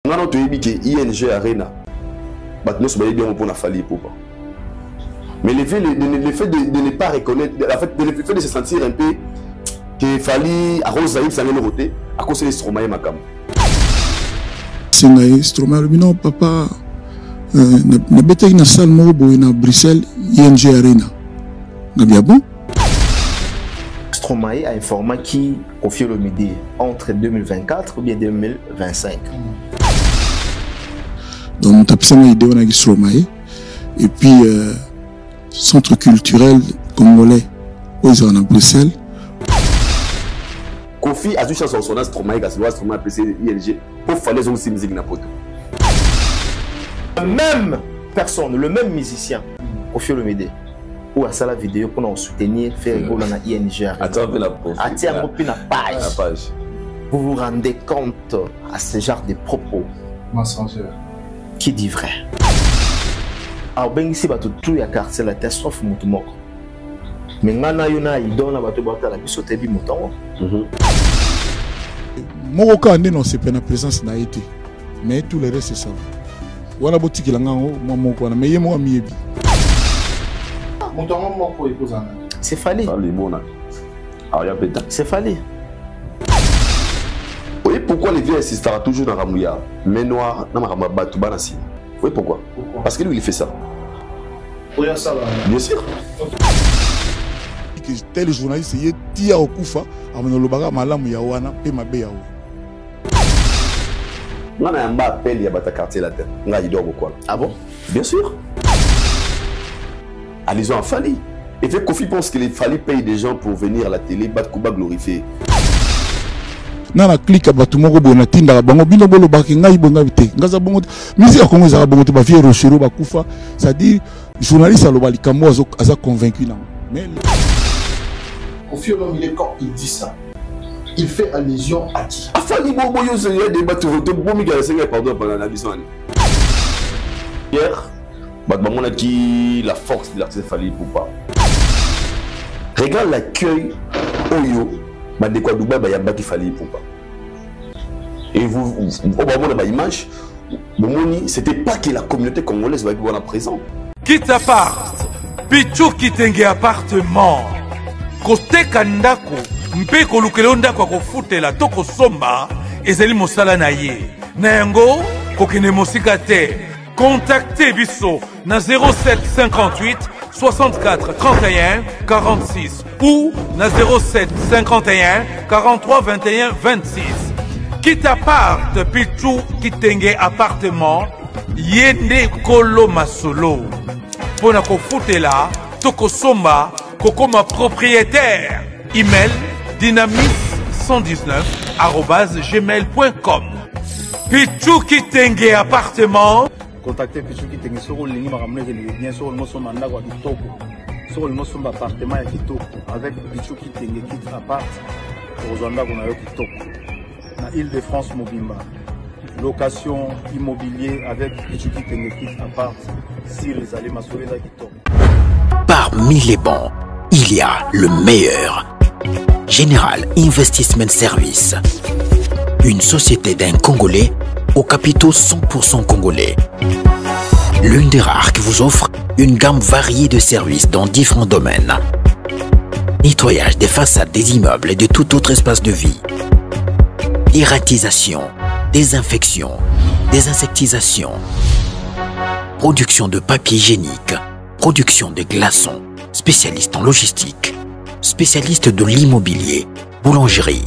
On a notre ING Arena. Nous sommes bien pour la Fali Poupa. Mais le fait de ne pas reconnaître, le fait de se sentir un peu que Fali a Rosaïd ça le voter à cause de Stromae Makam. C'est Stromae non papa na bête na salle mobo na Bruxelles ING Arena. Na bien bon. Stromae a informé qui confie le midi entre 2024 ou bien 2025. Donc, tu as une idée, on a Stromae. Et puis, centre culturel congolais, aux en Bruxelles. Kofi a dû changer son nom Stromae, parce que Stromae a appelé ING pour faire les autres musiques na poto. La même personne, le même musicien, Kofi Olomide, ou à la vidéo pour nous soutenir, faire rigoler dans ING. Attends, la page. Vous vous rendez compte à ce genre de propos? Mensongeur. Qui dit vrai? Alors, ben ici, tout y a quartier la terre sauf Moutoumoko. Mais ngana yona idon na bato bata la biso tebi mouton. Mon cas non c'est pas la présence n'a été. Mais tout le reste c'est ça. Wana botiki la ngango mon ko na mais yemo amiebi. Mouton mon ko ekozana. C'est Fali. Fali bona. Alors ya beta. C'est Fali. Oui, pourquoi les vieux insistera toujours dans Ramouya, mais noir, dans Ramouya Batouba Nassi? Oui, pourquoi? Parce que lui, il fait ça. Bien sûr. Tel journaliste, il est au Koufa, à mon lobaga, malam yawana, et ma béaou. On a un appel, il y a un quartier la tête. On a dit quoi? Ah bon? Bien sûr. Ils ont fallu. Et fait Kofi pense qu'il fallait payer des gens pour venir à la télé, battre Kouba glorifier. Nana clique à Batumoro Bonatinda, Bango Bino Bolo Bakinga, Bongavité, Gazabongo, Misi a Congo Zarabongo, Bafia Rochero, Bakoufa, c'est-à-dire, journaliste à l'Obalikamo a convaincu. Mais. Kofi Olomide, quand il dit ça, il fait allusion à qui? Afali Boboyo, c'est un débat, tu veux te bomber, pardon, pendant la vision. Hier, Batman a dit la force de l'artiste Fali Poupa. Regarde l'accueil Oyo. Et vous, au moment de l'image, c'était pas que la communauté congolaise va être présent. Quitte appart, Pichou Kitenge appartement, Kote Kandako, Mpe Kolukelo Ndako Kofutela, Toko Somba, Ezeli Mosala Naye. Nayango, Kokene Mosikate, contactez Bisso na 07 58 64 31 46 ou na 07 51 43 21 26. Quitte appart, Pichou Kitenge appartement, Yende Kolo Masolo. Pona Kofutela, Toko Somba, Kokoma propriétaire. Email dynamis119@gmail.com. Pichou Kitenge appartement. Contactez Pichou Kitenge sur le ligne bien sûr nous sommes en agua Kitoko. Sur le sommes appartement à Kitoko avec Pichou Kitenge quitte appart pour Zanda qu'on a Kitoko. Na Île-de-France Mobimba. Location immobilier avec Pichou Kitenge quitte appart si les allées m'assurer à Kitoko. Parmi les bons, il y a le meilleur. Général Investment Service. Une société d'un Congolais aux capitaux 100% congolais. L'une des rares qui vous offre une gamme variée de services dans différents domaines. Nettoyage des façades des immeubles et de tout autre espace de vie. Dératisation, désinfection, désinsectisation. Production de papier hygiénique. Production de glaçons. Spécialiste en logistique. Spécialiste de l'immobilier. Boulangerie.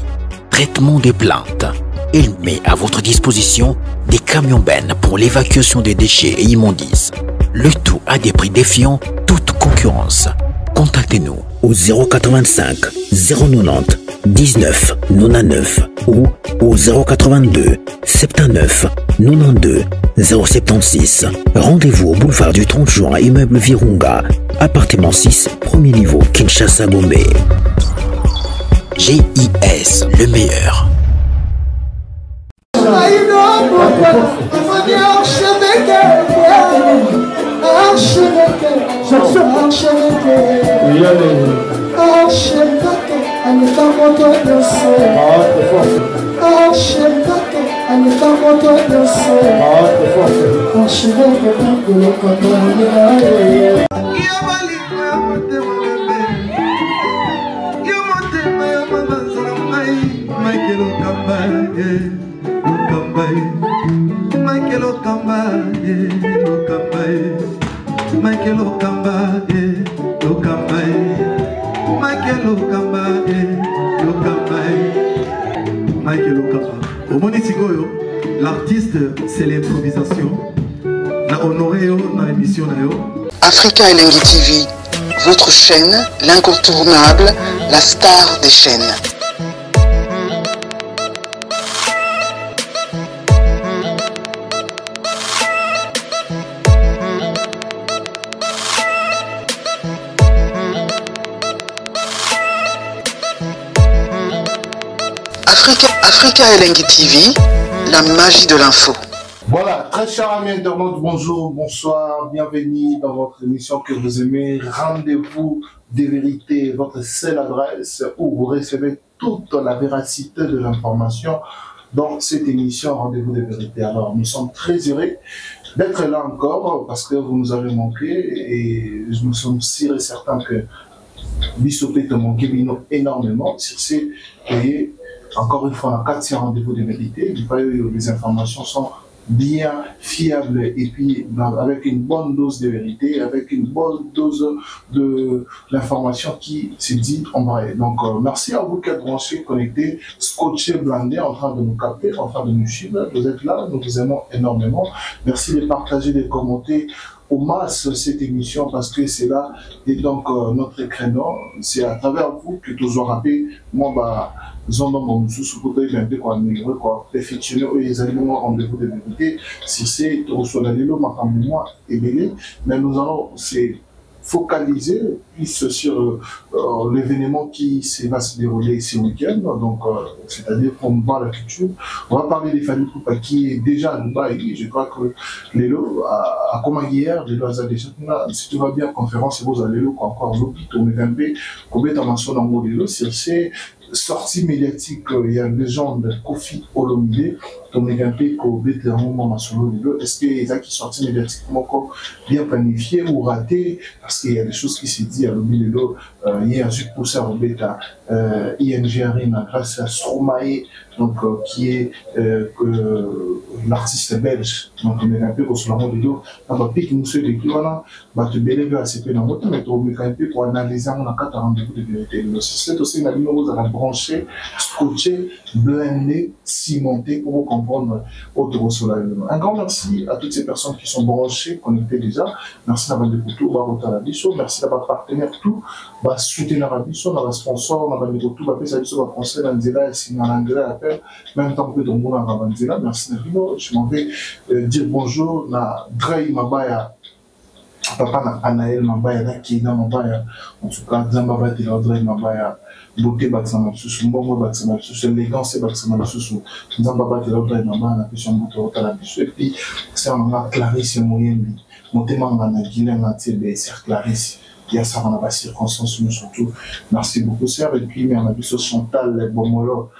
Traitement des plaintes. Il met à votre disposition des camions-bennes pour l'évacuation des déchets et immondices. Le tout à des prix défiant toute concurrence. Contactez-nous au 085 090 19 99 ou au 082 79 92 076. Rendez-vous au boulevard du 30 juin, immeuble Virunga, appartement 6, premier niveau, Kinshasa, Gombe. GIS, le meilleur. L'artiste, c'est l'improvisation. La honoré dans l'émission. Africa Elengi TV, votre chaîne, l'incontournable, la star des chaînes. Africa Elengi TV, la magie de l'info. Voilà, très chers amis internautes, bonjour, bonsoir, bienvenue dans votre émission que vous aimez, Rendez-vous des vérités, votre seule adresse où vous recevez toute la véracité de l'information dans cette émission Rendez-vous des vérités. Alors, nous sommes très heureux d'être là encore parce que vous nous avez manqué et nous sommes sûrs et certains que Bissopé te manquait énormément sur ces pays. Encore une fois, on a 4 rendez-vous de vérité. Les informations sont bien fiables et puis avec une bonne dose de vérité, avec une bonne dose de l'information qui se dit en vrai. Donc, merci à vous qui êtes branchés, connectés, scotchés, blindés, en train de nous capter, en train de nous suivre. Vous êtes là, nous vous aimons énormément. Merci de partager, de commenter au masse cette émission parce que c'est là et donc notre créneau, c'est à travers vous que tous ont rappelé moi Zondon sous côté d'un peu quoi améliorer quoi perfectionner les aliments rendez-vous de vérité si c'est sur la lilo ma moi et belé mais nous allons c'est focaliser plus sur l'événement qui va se dérouler ce week-end, donc c'est-à-dire qu'on va la culture. On va parler des familles Poupa qui est déjà à Dubaï. Je crois que Lélo a comme hier, Lélo a déjà si tout va bien conférence et vous allez Lélo encore l'hôpital mais un peu comme est en mention dans le Lélo sur ces sorties médiatiques. Il y a une légende Kofi Olomide donc un peu qu'on est un moment sur le Lélo. Est-ce que les gens qui sortent médiatiquement bien planifiés ou ratés parce qu'il y a des choses qui se disent à l'Obélélo, il y a un sucre poussé à Robeta, ING Arena grâce à Stromae, donc qui est l'artiste belge, donc on est un peu sur le Lélo, on va piquer nous ceux de qui on a, te bénéficier à CP dans votre mais on un peu pour analyser on a 4 rendez-vous de vérité. C'est aussi une avis vous allez brancher, scotcher, blender, cimenter pour vous comprendre autour sur la Lélo. Un grand merci à toutes ces personnes qui sont branchées, connectées déjà. Merci d'avoir écouté, merci d'avoir partenaire tout, soutenir la biso, dans la sponsor, dans le tout, ça biso va français dans Nzela, si en anglais appelle, même temps que dans mon dans Nzela. Merci Nabino. Je m'en vais dire bonjour à Drey Mabaya, papa Anaël Mabaya, Nakina Mabaya, en tout cas Zambaba de Drey Mabaya, beauté Batsama Sous, Mbongo Batsama Sous, élégance Batsama Sous, Zambaba de Drey Mabaya, la question de la biso, et puis c'est un Clarisse Moyendi. Mon témoin a Guilhem Atébé, Sir Clarisse, il y a ça, on a pas circonstance, nous surtout. Merci beaucoup, Sir. Et puis, on a vu ce Chantal Bomolo,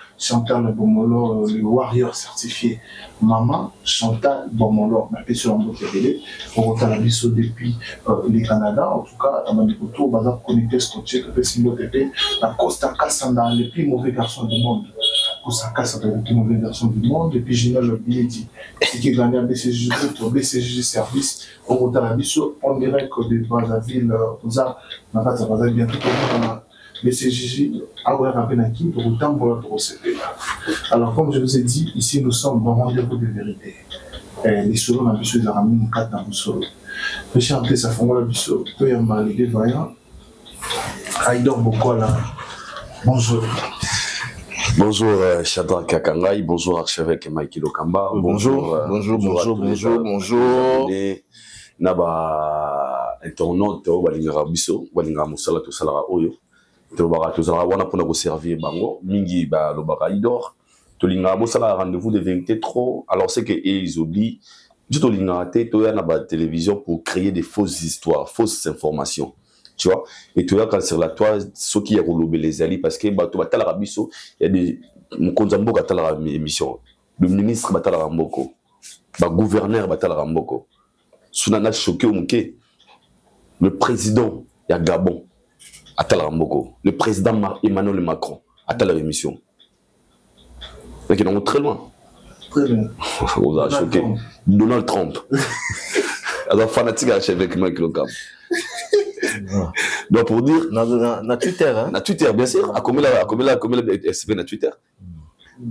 le warrior certifié. Maman, Chantal Bomolo, on a fait sur un bout de télé, on retrouve la biso depuis le Canada. En tout cas, on a dit que tout, on va connecter ce côté, que c'est une autre épée. La Costa Cassanda, les plus mauvais garçons du monde. Costa Cassanda, les plus mauvais garçons du monde. Et puis, j'ai le billet dit, qui est gagné à BCG Service. On retrouve la biso, on dirait que des Brazzaville, bientôt BCJ, alors comme je vous ai dit, ici nous sommes dans rendez-vous de vérité. Les solos dans le biso, ils ont ramené une carte dans le solo. Je chanter ça fond la biso, peu y a mal, les voyants. Aïdor Bokola, bonjour. Bonjour Shadrach Kakangai, bonjour archevêque Mike Lokamba. Bonjour. Naba internaute balinga biso balinga musala to salara oyo to bara to salara wana pona ko servir bango mingi ba lo baka idor to linga bo sala rendez-vous de vérité trop alors c'est que ils oublient du to linga té to ya na ba télévision pour créer des fausses histoires, fausses informations, tu vois, et to ya quand sur la toile ce qui est roulobé les ali parce que ba to batala biso il y a des mukonzambo katala émission le ministre Batala Ramboko, le gouverneur Batala Ramboko, Sunana choqué au Mouké, le président ya Gabon, Atala Ramboko, le président Emmanuel Macron, Atala l'émission. Donc ils sont très loin. Très loin. Vous avez choqué. Donald Trump. Alors fanatique avec Mike Lokam. Donc pour dire. Na Twitter, hein? Na Twitter, bien sûr. À combien SB na Twitter?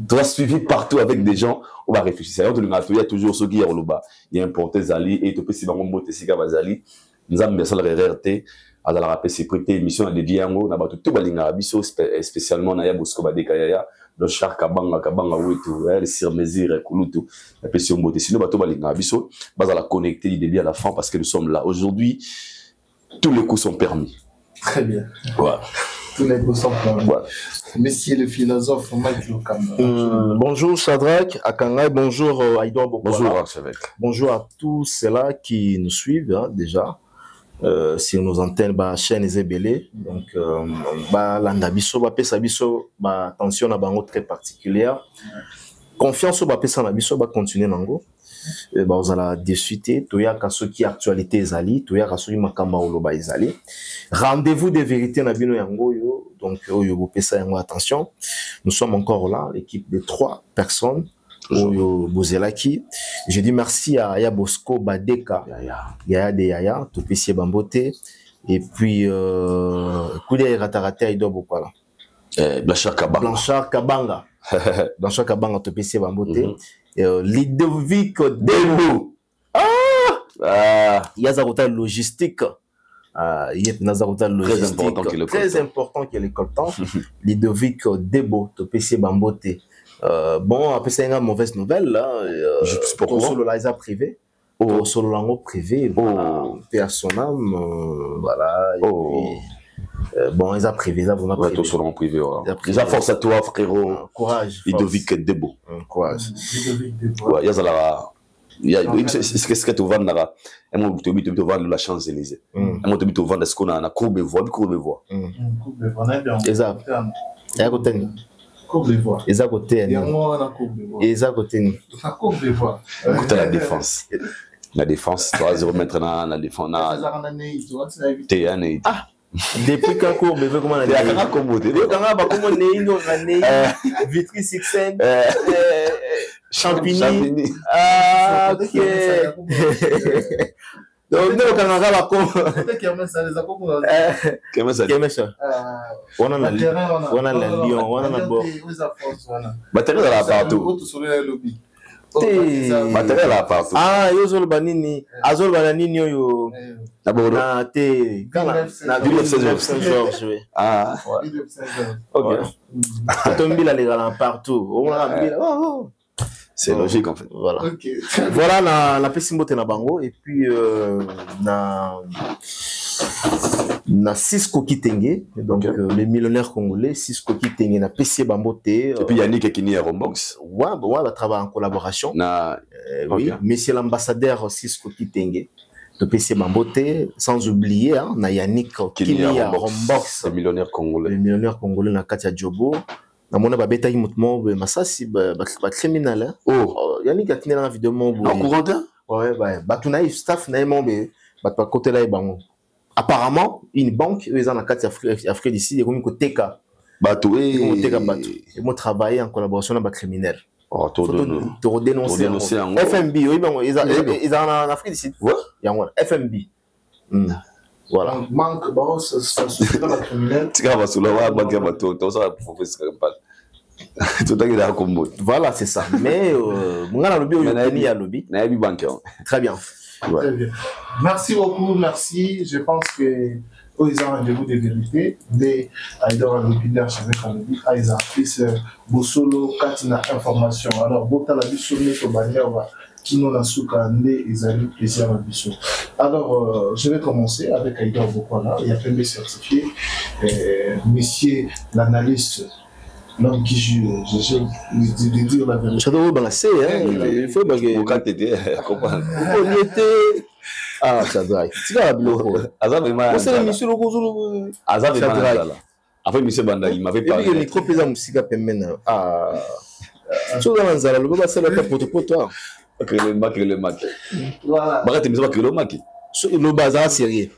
Tu as suivi partout avec des gens. On va réfléchir. Il y a toujours ceux qui sont là-bas. Il y a un porteur Zali et tu peux si vraiment monter si Zali. Nous avons bien ça la RRT. À la rappel, c'est prêté émission à des Diango. On a battu tout balinga biso spécialement na ya Bosco Badekaya. Le char kabanga wetu le sur mesure kulutu la pression beauté sinon bato balinga biso bas à la connecter du début à la fin parce que nous sommes là aujourd'hui. Tous les coups sont permis. Très bien. Ouais. Tous les coups sont permis. Ouais. Monsieur le philosophe Mike Lokam. Bonjour Shadrach Akanga, bonjour Aïdouan Bokwala. Bonjour Archevêque. Bonjour à tous ceux-là qui nous suivent hein, déjà sur nos antennes, chaîne Zébélé. Donc, l'andabiso, pesabiso, attention à bango très particulière. Confiance au pesa nabiso, continuer nango. Vous allez discuter. Toya kaso qui actualité ezali, toya kaso qui makamba oloba ezali. Rendez-vous de vérité na bino yango yo. Donc, yo pesa yango attention. Nous sommes encore là, l'équipe de 3 personnes. Bozelaki. Je dis merci à Yaya Bosco Badeka, Yaya de Yaya, Topessier Bambote, et puis Koudé Ratarate Aïdo Bokwala. Blanchard Kabanga. Blanchard Kabanga. Blanchard Kabanga, Topessier Bambote. Ludovic Debo. Yazarota logistique. Nazarota logistique. Très important qu'il est coltant. Ludovic Debo, Topessier Bambote. Bon, après c'est une mauvaise nouvelle là. Pour le laser privé. Sur le langue privé, personnel, voilà. Bon, ils ont privé, ils ont privé. Sur le langue privé, déjà force à toi, frérot. Courage. Ludovic Debo. Courage. Ludovic Debo. Il y a ça. Qu'est-ce que tu vends là? Et moi, tu vends la Champs-Élysées. Moi, tu vends ce qu'on a, courbe-voie. Courbe-voie, exact. Et à côté. Courbe-voie. Et à côté. Et à côté. Courbe-voie. Écoute la défense. La défense, 3-0 maintenant, la défense. Ah! Depuis quand courbe-voie, comment on a dit? Comment on a Vitry Sixen. Champigny. Ah, ok. Donc, nous, quand on a la com. On a la Lyon, on a la Bordeaux. Matériel là partout. Matériel là partout. Ah, yo zol banini. Azol banani yo. Na te. Na Ville Saint-Georges. Ah. Ok. Tombi la légale partout. On a c'est logique en fait. Voilà. Okay. Voilà la Pessimbote na bango et puis na Cisco Kitenge donc les millionnaires congolais Cisco Kitenge na PC Bambote et puis Yannick Kini à Rombox. Ouais, va travailler en collaboration. Oui, monsieur l'ambassadeur Cisco Kitenge de PC Bambote sans oublier na Yannick Kini à Rombox. Les millionnaires congolais. Les millionnaires congolais na Katia Djobo. Na mona ba beta imutmo masasi ba criminel Yannick akine na vidéo mo en courant ouais ba tuna staff na mombe ba côté là bango apparemment une banque ils en a quatre Afrique d'ici et comme koteka bato et mo travailler en collaboration avec ba criminel to dénoncer FMB ils en Afrique d'ici yango FMB voilà. Manque ça suffit pas la criminelle. Voilà, c'est ça. Mais très bien. Très bien. Merci beaucoup, merci. Je pense que ils ont rendez-vous de vérité. Des Aïdor Alopida, Aïza, fils Boussolo, Katina Information. Alors, Bota la Bissonne, Tobaniawa. Qui nous a soukané ils ont eu plaisir à Bissot. Alors, je vais commencer avec Aïdor Bokwala. Il y a plein de certifiés. Monsieur l'analyste, l'homme qui joue, je dire la vérité. Ça doit être balancé, hein. Il faut baguer. Quand t'étais, comment? Ah, ça doit être. Tu vas bloquer. Azab est mal. C'est monsieur le gros. Azab est mal. Après, monsieur Banda, il m'avait parlé. Et puis, il y a une micro-pesa musique à Pemena. Ah. Tu vois, dans le baba, c'est le pour toi. Le Mac. Voilà. Bah, tu me dis que le Mac. Le bazar sérieux.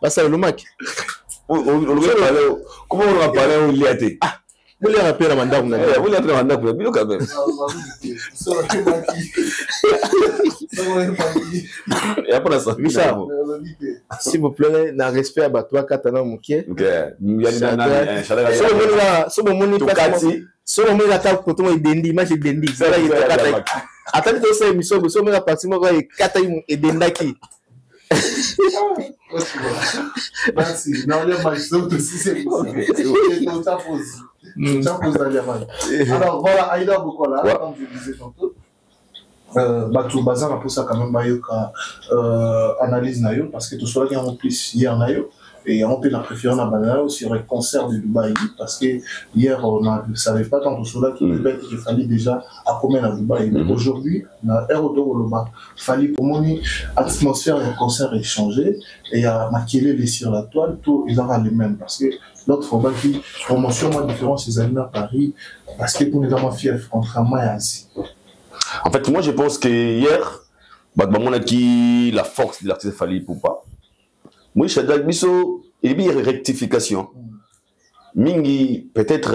Bah, c'est le Mac. Comment on va parler au liaté? Ah, vous voulez rappeler la mandat? Vous voulez appeler la mandat pour le bilo quand même. Et après ça, Richard, s'il vous plaît, n'a respect à toi, Katana Mouké. Ok. Il y a des so momoni place so momoni la table koto e dendi match e dendi ça là il kata attends que ça émission so momoni la partie mo e kata e dendaki merci non le match donc si c'est ça pose alors voilà Aïda Bokola comme je disais tantôt Batou Bazar a posé quand même bayoka analyse nayo parce que tout cela qui en plus hier nayo et on peut la préférer dans Banana aussi sur le concert de Dubaï parce que hier on ne savait pas tant tout cela qu'il fallait déjà à combien à Dubaï mais aujourd'hui na aérodrome il fallait pour mon atmosphère du concert est changé et à maquiller les sur la toile tout ils ont les mêmes parce que l'autre fois qui promotion moins différente ces années à Paris parce que pour les gens fiers contrairement à Asie. En fait, moi je pense que hier, on a dit la force de l'artiste Fally Ipupa. Moi, je suis biso et bien rectification. Mingi peut-être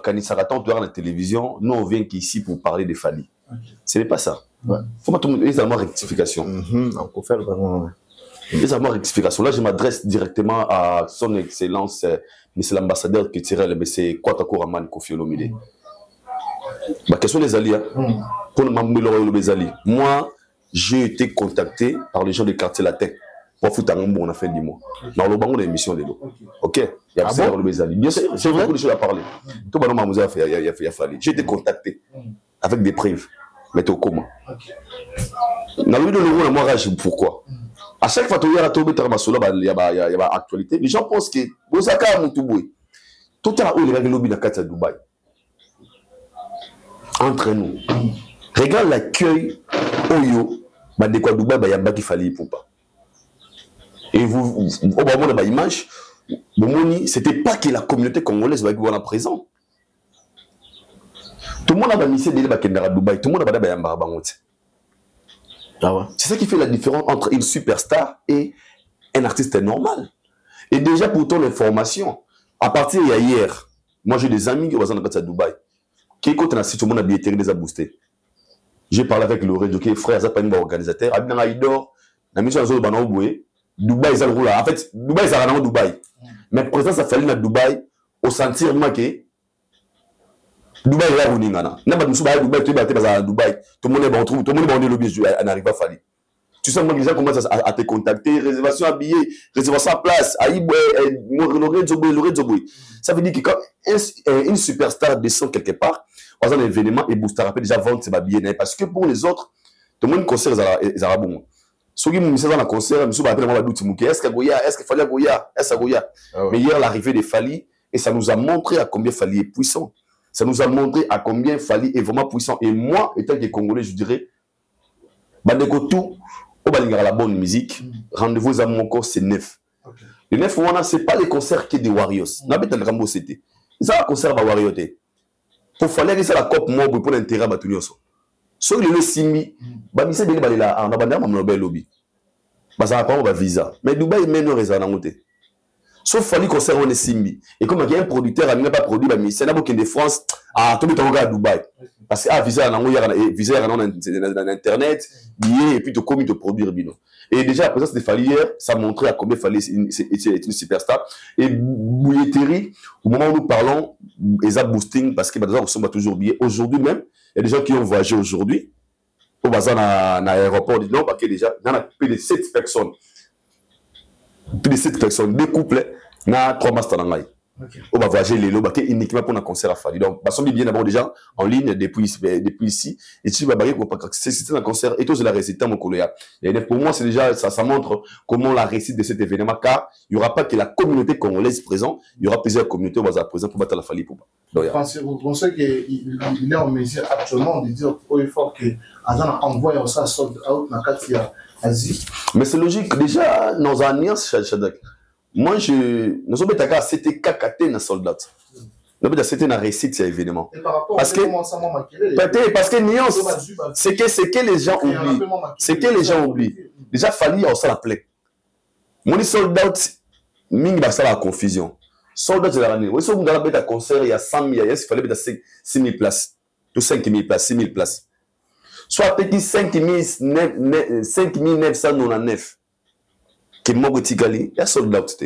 quand il s'attend à la télévision, nous on vient ici pour parler de Fally. Ce n'est pas ça. Faut pas tout le monde les rectification. On peut faire vraiment. Les allemands rectification. Là, je m'adresse directement à son excellence, monsieur l'ambassadeur qui tirait le c'est Kwata Kouraman Kofi Olomide. Ma question des alliés, pour le membre des alliés. Moi, j'ai été contacté par les gens du quartier latin. Pour foutre un bon, on a fait 10 mois. Dans le banc, on a une émission de l'eau. Ok. Il y a des alliés. Bien sûr, j'ai beaucoup de choses à parler. Tout le monde a fait. J'ai été contacté avec des preuves. Mais tu es au coma. Dans le milieu de l'euro, moi, rage. Pourquoi? À chaque fois que tu as tombé il y a actualité. Les gens pensent que Bosaka Moutouboui. Tout à l'heure, il y a lobby dans le Dubaï. Entre nous. Regarde l'accueil Oyo, de quoi Dubaï, il y a Baki Fally Ipupa. Et vous, au moment de l'image, c'était pas que la communauté congolaise va être présent. Tout le monde a mis des débats à Dubaï, tout le monde a mis des débats. C'est ça qui fait la différence entre une superstar et un artiste normal. Et déjà, pour ton information, à partir d'hier, moi j'ai des amis qui sont à Dubaï. Qui écoutent la situation, tout le monde a billetterie les a boostés. J'ai parlé avec le réseau qui est frère, ça pas un organisateur. Abidjan Aïdor, la mission de Banoboué, Dubaï, ils ont là. En fait, Dubaï, ils ont Dubaï. Mais présent, ça fallait à Dubaï, au sentir que Dubaï est là où Ningana. N'a pas de Dubaï, tu es à Dubaï. Tout le monde est bon, tout le monde est bon, le biais, on n'arrive pas à faire. Tu sais, moi, les gens commencent à te contacter, réservation à billets, réservation à place, ça veut dire que quand une superstar descend quelque part, on a un événement et booster rappelle déjà vendre ses billets. Parce que pour les autres, tout le monde concert les arabes. Ceux qui m'ont mis ça dans le concert, ils m'ont dit est-ce qu'il Goya, est-ce qu'il fallait Goya, est-ce que Goya. Mais hier, l'arrivée de Fally, et ça nous a montré à combien Fally est puissant. Ça nous a montré à combien Fally est vraiment puissant. Et moi, étant que Congolais, je dirais, tout, on va la bonne musique. Rendez-vous à mon corps, c'est 9. Le 9, ce n'est pas les concerts qui des Warriors. On a besoin de Rambo c'était. C'est un concert de Warriors. Pour Fally, c'est la COP mob pour l'intérêt à Batunio. Ceux qui le simi, c'est bien que là, on a besoin de Nobel lobby. Ça va pas visa. Mais Dubaï, il mène raison à côté. Sauf Fally concert on est simi. Et comme il y a un producteur, il n'a pas produit, mais c'est là-bas de France, tout le monde à Dubaï. Parce que visa dans internet, et puis tu commis de produire bino. Et déjà la présence de Fally hier, ça montrait à combien Fally est une superstar. Et Bouilletterie, au moment où nous parlons, ils ont boosting parce que nous sommes toujours billets. Aujourd'hui même, il y a des gens qui ont voyagé aujourd'hui. Au bazar dans l'aéroport, non, parce que déjà, il y a plus de 7 personnes. Plus de 7 personnes, 2 couples, il y a 3 masters dans l'aïe. On va voyager les lots uniquement pour un concert à Fally. Donc, nous sommes bien d'abord déjà en ligne depuis ici. Et tu vas bailler pour c'est un concert et tous la réciter mon collègue. Et pour moi, c'est déjà ça montre comment la réussite de cet événement, car il n'y aura pas que la communauté congolaise présente, il y aura plusieurs communautés présentes pour battre la Fally Ipupa. Vous pensez qu'il est en mesure actuellement de dire au effort que Azana envoie ça sold out dans Katia Asie. Mais c'est logique. Déjà, dans un alliance, Shadak. Moi, nous sommes d'accord, c'était KKT dans soldat. c'était une réussite cet événement. Et par rapport parce que nuance, c'est que les gens oublient. C'est que les gens oublient. Déjà, Fally on s'en appelait. Mon sold out, mingi va la confusion. Sold out, c'est la année. Oui, si on a un concert, il y a 100 000, il fallait mettre 6 000 places. Tout 5 000 places, 6 000 places. Soit petit 5 999 qui est mort Tigali, il y a sold out.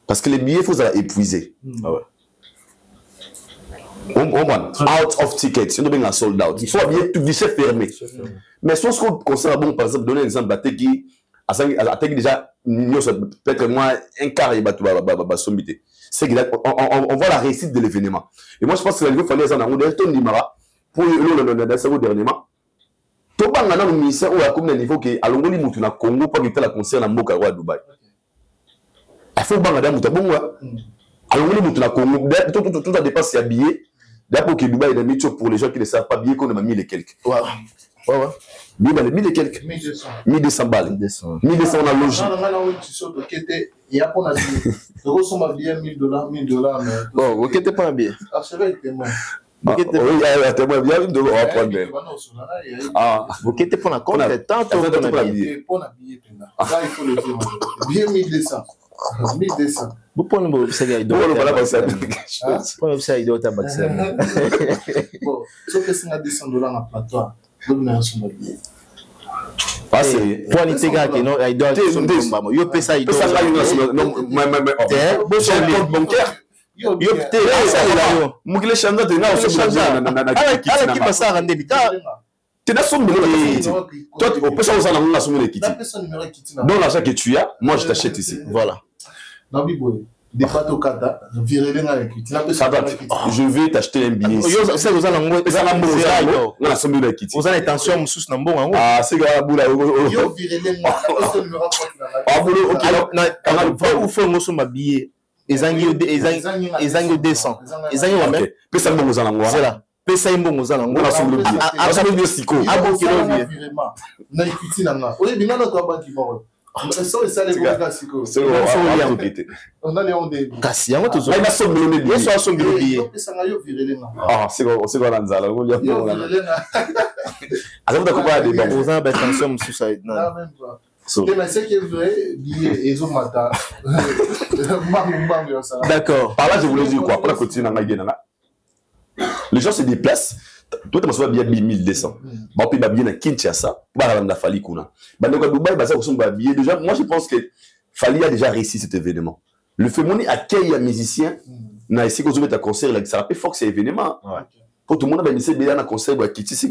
Parce que les billets, il faut les épuiser. Ah ouais. Out of tickets, c'est un sold out. Il faut bien tout guichet fermé. Mais si on concert, bon, par exemple, donner un exemple, Ateki déjà, peut-être moins un quart et sommité. C'est on voit la réussite de l'événement. Et moi, je pense que il fallait ça dans le temps d'Imara pour le dernièrement. Tout le monde a un ministère où il y a comme un niveau qui est à l'ongoli moutou na Congo pour quitter la concert dans Mboka à Dubaï. Il faut que madame moutou bon à l'ongoli moutou na Congo. Tout ça dépasse ses billets. D'abord que Dubaï est mis pour les gens qui ne savent pas bien qu'on a 1000 et quelques. Ouais. 1000 et quelques. 1200 balles. 1200 on a logé. Il y a pas de billet. $1000, $1000. Bon, vous n'êtes pas un billet. Ah, c'est vrai, témoin. Oui, il y a témoin bien, on va prendre même. Ah, vous n'êtes pas un compte, tant que vous n'êtes pas un billet. Là, il faut le dire. Billet 1200. 1200. Vous prenez un billet, c'est bon, sauf que c'est $200 en plateau. Vous avez un billet. Ah, c'est pour un intégrat qui non, il doit être son combat. Il peut ça, il doit. Non, mais bancaire. Yo peut ça là yo. Mugile chanda de na qui passe à rendre bita. Tu n'as son numéro de toi, tu peux savoir ça dans la somme de kiti. Dans l'argent que tu as, moi je t'achète ici. Voilà. Dans Biboy. Des pâtes au Kata, virer avec kiti. Je vais t'acheter un billet. Yo c'est vous allez ngwe. Ça la moza yo. Na somme de kiti. Vous allez attention musus na mbongo. Ah, c'est gars boula. Yo virer les moi. Son numéro ah boulot. OK. Alors va où faut ngoso ma billet. Ezangi 200. Ezangi wa même. Pesa mbongo za ngwa. C'est là. Pesa mbongo za ngwa. Na somme de billet. Ah, somme de siko. Ah bon kilo billet. Na kiti na nga. Oye bina na to banki bon. Ça ça les gars siko. C'est on a les ondes. Kasi yango tozo. Ai na somme de billet. Yo so somme de billet. Pesa nga yo virer nga. Ah, c'est quoi la nzala. Yo virer nga. Alors tu comprends des banques. Vous avez attention musus ça. Non même pas. Mais c'est qui est vrai, billet et Zomata. D'accord. Par là, je voulais dire quoi? Pour la continuer dans la les gens se déplacent. Toi, tu m'as bien 1200. Bah, on peut bien à Kinshasa. Bah, on a Fally Kuna. Bah, donc à Dubaï, bah, ça ressemble à billet. Déjà, moi, je pense que Fally a déjà réussi cet événement. Le fait mon accueil à musicien, n'a essayé qu'on se mette à concert, ça rappelle fort que c'est événement. Pour tout le monde, il y a un conseil qui est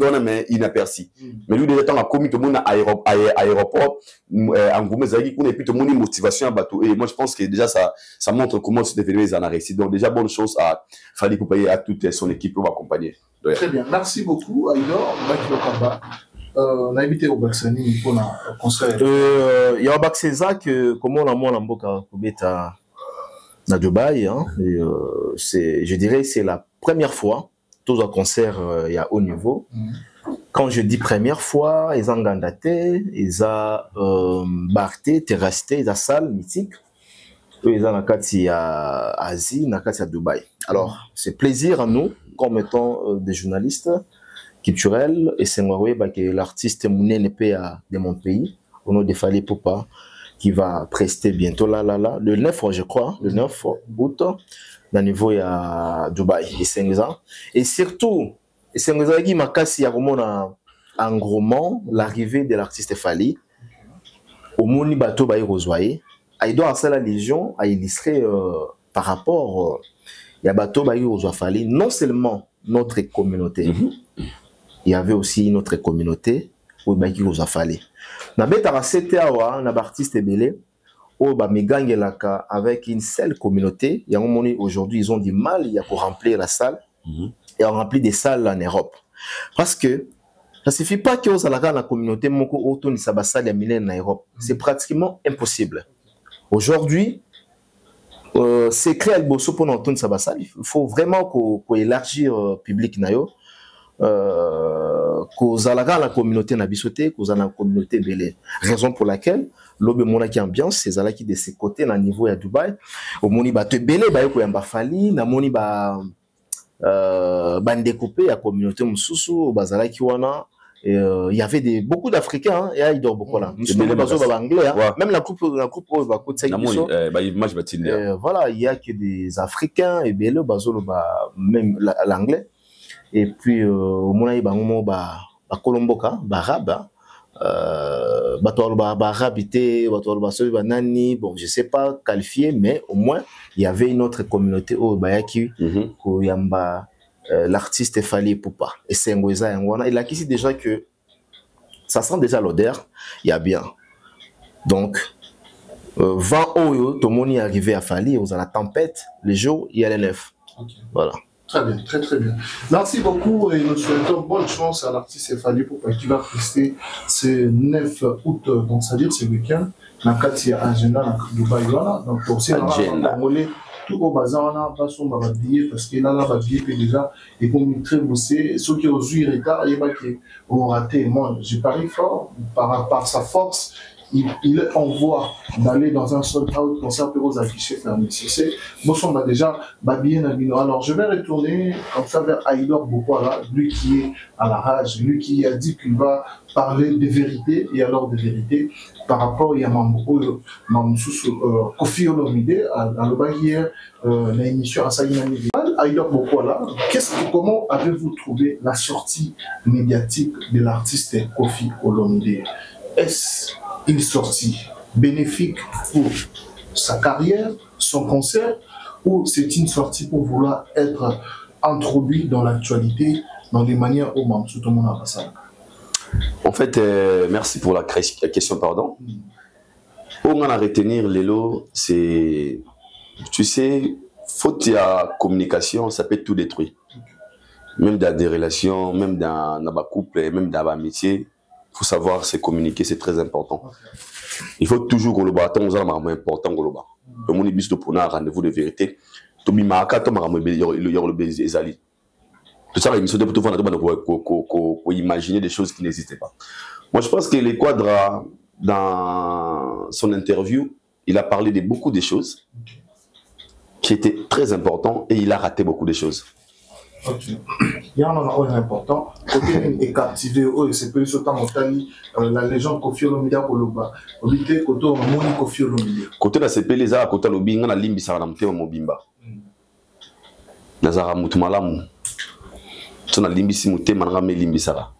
inaperçu. Mais lui, déjà, tant commis, tout le monde a aéroport, en gros, et puis tout le monde a une motivation à bateau. Et moi, je pense que déjà, ça montre comment cet événement a réussi. Donc, déjà, bonne chose à Fally Poupaye, à toute son équipe pour m'accompagner. Très bien. Merci beaucoup, Aïdor. On a invité au Baksani pour le concert. Il y a un Bakseza que, comment on a moins l'amboka à Dubaï, hein. Je dirais, c'est la première fois. Tous un concert il y a haut niveau. Quand je dis première fois, ils ont gandaté, ils ont barté, terrassé, ils ont salle mythique. Ils ont nakati à Asie, nakati à Dubaï. Alors, c'est plaisir à nous, comme étant des journalistes culturels, et c'est moi que l'artiste Mouné Nepé de mon pays, au nom de Fally Poupa, qui va prester bientôt le 9, je crois, le 9 août. Dans le niveau à Dubaï et surtout c'est qui m'a cassé en gros l'arrivée de l'artiste Fally au Moni bateau ba Rosoye il doit à la légion à illustrer par rapport il y a bateau ba Rosoye Fally non seulement notre communauté il y avait aussi notre communauté au ba Rosoye Fally na beta c'était awa na artiste belé oh bah megangelaka avec une seule communauté. Il y a un moment aujourd'hui ils ont du mal pour remplir la salle et on remplit des salles en Europe parce que ça suffit pas que aux alaka la communauté moko auto ni sabasali ya milène en Europe. C'est pratiquement impossible. Aujourd'hui c'est créer le bosso pour entendre sabasali. Il faut vraiment qu'on élargir public nayo kozalaka la communauté na bisoté, kozala la communauté belé. Raison pour laquelle l'obe monaki ambiance, c'est zalaki de ses côtés na niveau ya Dubaï. Au moni ba te belé ba yoko yamba fali, na moni ba découpé la communauté mususu bazalaki wana. Il y avait beaucoup d'Africains, et il dort beaucoup là. Anglais, même la coupe voilà, il y a que des Africains et même l'anglais. Et puis au moins il y a Colomboka, arabe, bon je sais pas qualifié, mais au moins il y avait une autre communauté au Bayaki Koyamba. L'artiste Fally Ipupa et c'est il a quitté déjà que ça sent déjà l'odeur, il y a bien. Donc 20 Oyo, tout le monde est arrivé à Fally, aux la tempête, les jours, il y a les 9. Okay. Voilà. Très bien, très très bien. Merci beaucoup et nous souhaitons bonne chance à l'artiste Fally Ipupa qui va prester ce 9 août, donc c'est-à-dire ce week-end, dans le quartier Agenda, dans Dubaï. Donc pour ces Congolais, tout au bazar, on a pas son billets parce que là, la billet déjà, et pour me très bosser, ceux qui ont eu retard, il y a qui ont raté. Moi, j'ai parié fort par sa force. Il envoie d'aller dans un sold out comme ça pour afficher fermés. C'est bon, on déjà babillé Nabino. Alors je vais retourner comme ça vers Aïdor Bokwala, lui qui est à la rage, lui qui a dit qu'il va parler de vérité et alors de vérité par rapport à Mambo Kofi Olomide à l'Obahier, l'émission à Saïnani. Aïdor Bokwala, comment avez-vous trouvé la sortie médiatique de l'artiste Kofi Olomide? Est-ce une sortie bénéfique pour sa carrière, son concert, ou c'est une sortie pour vouloir être introduit dans l'actualité, dans les manières où tout le monde a passé? En fait, merci pour la question, pardon. On a à retenir, Lélo, c'est, tu sais, faute de communication, ça peut tout détruire. Même dans des relations, même dans un couple, même dans l'amitié. Il faut savoir se communiquer, c'est très important. Il faut toujours que le bâton soit important. Le monde est pour un rendez-vous de vérité. Tout ça, l'émission de pour imaginer des choses qui n'existaient pas. Moi, je pense que le Quadra, dans son interview, il a parlé de beaucoup de choses qui étaient très importantes et il a raté beaucoup de choses. Ok. Il y a un important. Côté est captivé, c'est plus autant la légende Kofi Olomide pour le bas. Côté Moni Kofi Olomide. Côté la CP les a côté le binga na limbi sa ramte mo bimba. Nazara mutumalamu. Tona limbi si muté manra me limbi sara.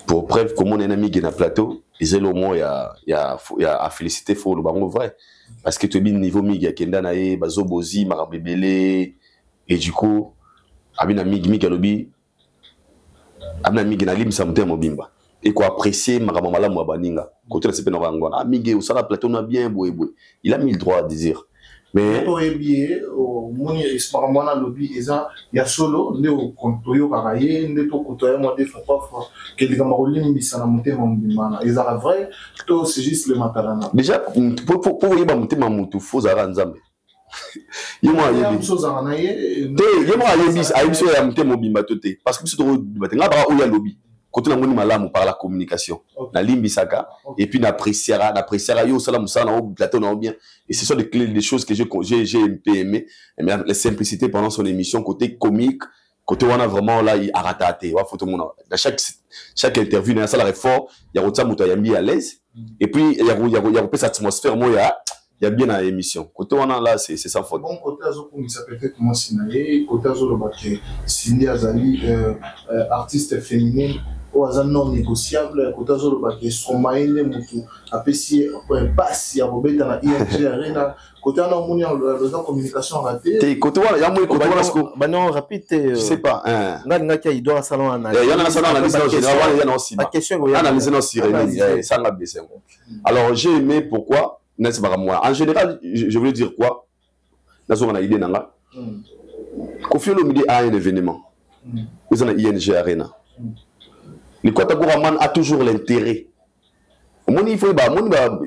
Pour preuve que mon ennemi qui est na plateau, ils ont le mot il y a à féliciter faut le bango vrai parce que tu bin niveau miga kenda na e bazo bozi marabebele et du coup abina migi alobi abina migi na limisa mutema mobimba et ko apprécier marama malamu abaninga côté la CP na bangwana amigi usala plateau na bien boy il a mis le droit à dire mais to ebié au moni ismarmana lobi eza ya solo nde o kontoyo karaye nde to kotoya mo de fa que les camarades limisa na mutema mobimba eza vrai to c'est juste le matalana déjà pour yeba mutema mutu faut zara nzambe parce que côté ngoni malamu par la communication na limbisaka et puis n'appréciera yo sala musala na plateau na bien et ce sont des choses que j'ai aimé la simplicité pendant son émission côté comique côté on a vraiment là il a raté wa photo mon dans chaque interview na sala fort ya rota muto ya mi à l'aise et puis il y a cette atmosphère moi il y a bien dans l'émission. Côté on a là, c'est sans faute. Bon, côté Azo, ça peut être comment signaler. Côté Azo, le baquet, Cindy Azali, artiste féminine, ou Azan non négociable. Côté Azo, le baquet, Stromaine, Moutou, apprécié, passe, il y a Robert dans la ING Arena. Côté on a mon la communication ratée. Côté on a mon côté on a non rapide. Je sais pas. Il doit un salon analyse. Il y a un salon analyse en général, il y a aussi. La question, analyser dans Sirène, ça l'a baissé. Alors j'ai aimé pourquoi. En général, je voulais dire quoi? Kofi Olomide a un événement. Vous avez ING Arena. Le Kwatagouraman a toujours l'intérêt. Il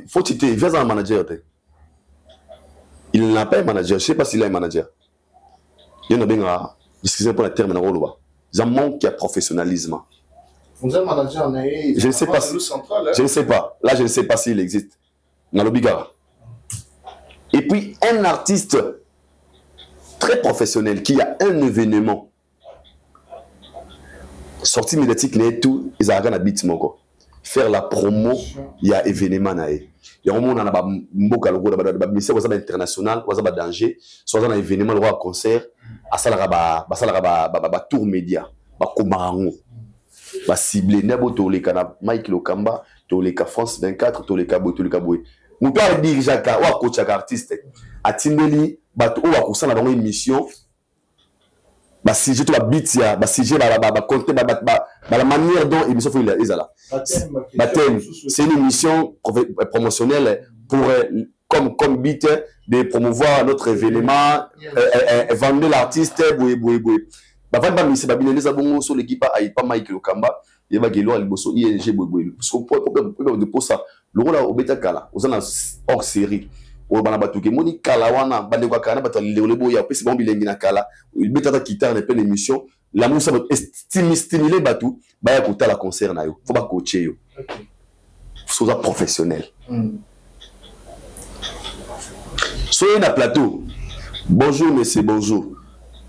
faut citer, il un manager. Il n'a pas un manager. Je ne sais pas s'il a un manager. Il y a un excusez pour le terme. Ils en manquent à professionnalisme. Vous avez manager en Aïe. Je ne sais pas. Je ne sais pas. Là, je ne sais pas s'il existe. Dans l'Obigara. Et puis, un artiste très professionnel qui a un événement. Sortie médiatique, n'est tout. Ils ont un bit moko. Faire la promo, il y a événement naïe. Il y a un moment où on a un ministère international, on a un danger, soit un événement, un concert, à ça, tour média, à cibler, Mike Lokamba, Toleka France 24, Toleka Boy. Nous parlons de dirigeant, ou coach artiste, à Timbeli, ou à Koussan, dans une émission. Si je te la bite, si je la manière dont l'émission faut les là. C'est une émission promotionnelle pour comme bite de promouvoir notre événement, vendre l'artiste, sur l'équipe pas Mike Lokamba, il va gagner l'alboso ING parce que pour ça le rôle au bêta kala, aux hors série. Banabatuke moni kala wana bande kwa kana bato le boya pesi bon bilengi na kala il beta ta guitare na pe l'émission la musa stimuler batu ba ya kuta la concert na yo faut ba coacher yo faut ça professionnel soyez na plateau bonjour monsieur bonjour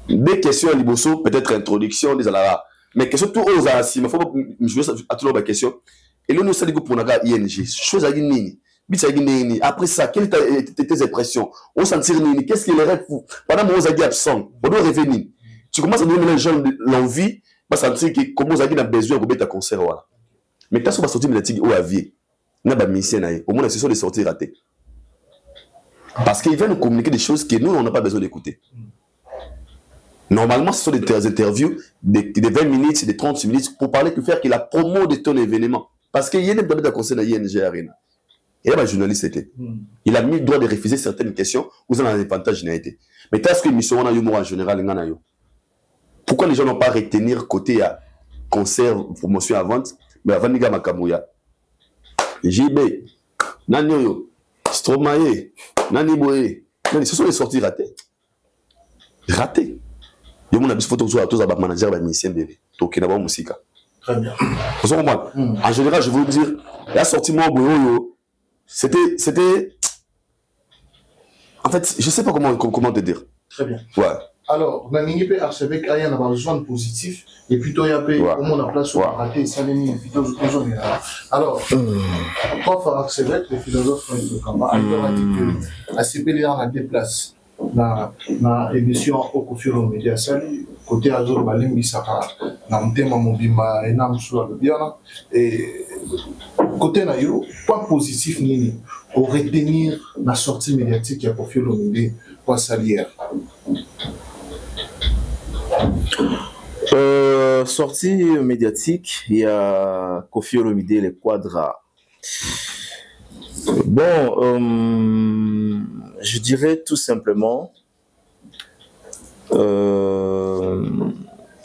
des questions à liboso peut-être introduction des alara mais question tout aux assis mais faut je veux à tout la question et là nous ça dit pour na ING chose à nini. Après ça, quelles étaient tes impressions? On sentit qu'est-ce qu'il rêve pendant que vous avez absent, on doit revenir. Tu commences à donner les gens l'envie, va sentir que comme vous avez besoin de ta concert. Mais quand on va sortir médiatique ou à vie, on a mission au moins ce sont des sorties ratées. Parce qu'ils viennent nous communiquer des choses que nous on n'a pas besoin d'écouter. Normalement, ce sont des interviews de 20 minutes, de 30 minutes pour parler que faire que la promo de ton événement. Parce qu'il y a des concert à ING Arena. Et là, le journaliste était. Il a mis le droit de refuser certaines questions. Vous en avez un avantage. Mais est-ce que l'émission en humour en général, pourquoi les gens n'ont pas retenir côté à concert, promotion à vente, mais avant Niga Makamouya, JB, Nanyoyo, Stromae, Nani Boé, ce sont les sorties ratées. Ratées. Il y a une photo sur tous les managers de musicien bébé. Donc, il y a une musique. Très bien. En général, je veux vous dire, la sortie mon boyo. C'était... En fait, je ne sais pas comment te dire. Très bien. Ouais. Alors, on a un archevêque qui a besoin de positif, et plutôt il y a au moins la place sur la raté, ça n'est ni plutôt de alors, prof archevêque, le philosophe de Kamba, a dit que la CPD a déplacé dans l'émission au Kofiro Média Sali, côté Azor Balim Bissaka, dans le thème Mobima et Namsua de Biana, et côté Nayo, point positif nini, pour retenir la sortie médiatique qui a Kofiro Média pour Salière. Sortie médiatique, il y a Kofi Olomide, les quadras. Bon, je dirais tout simplement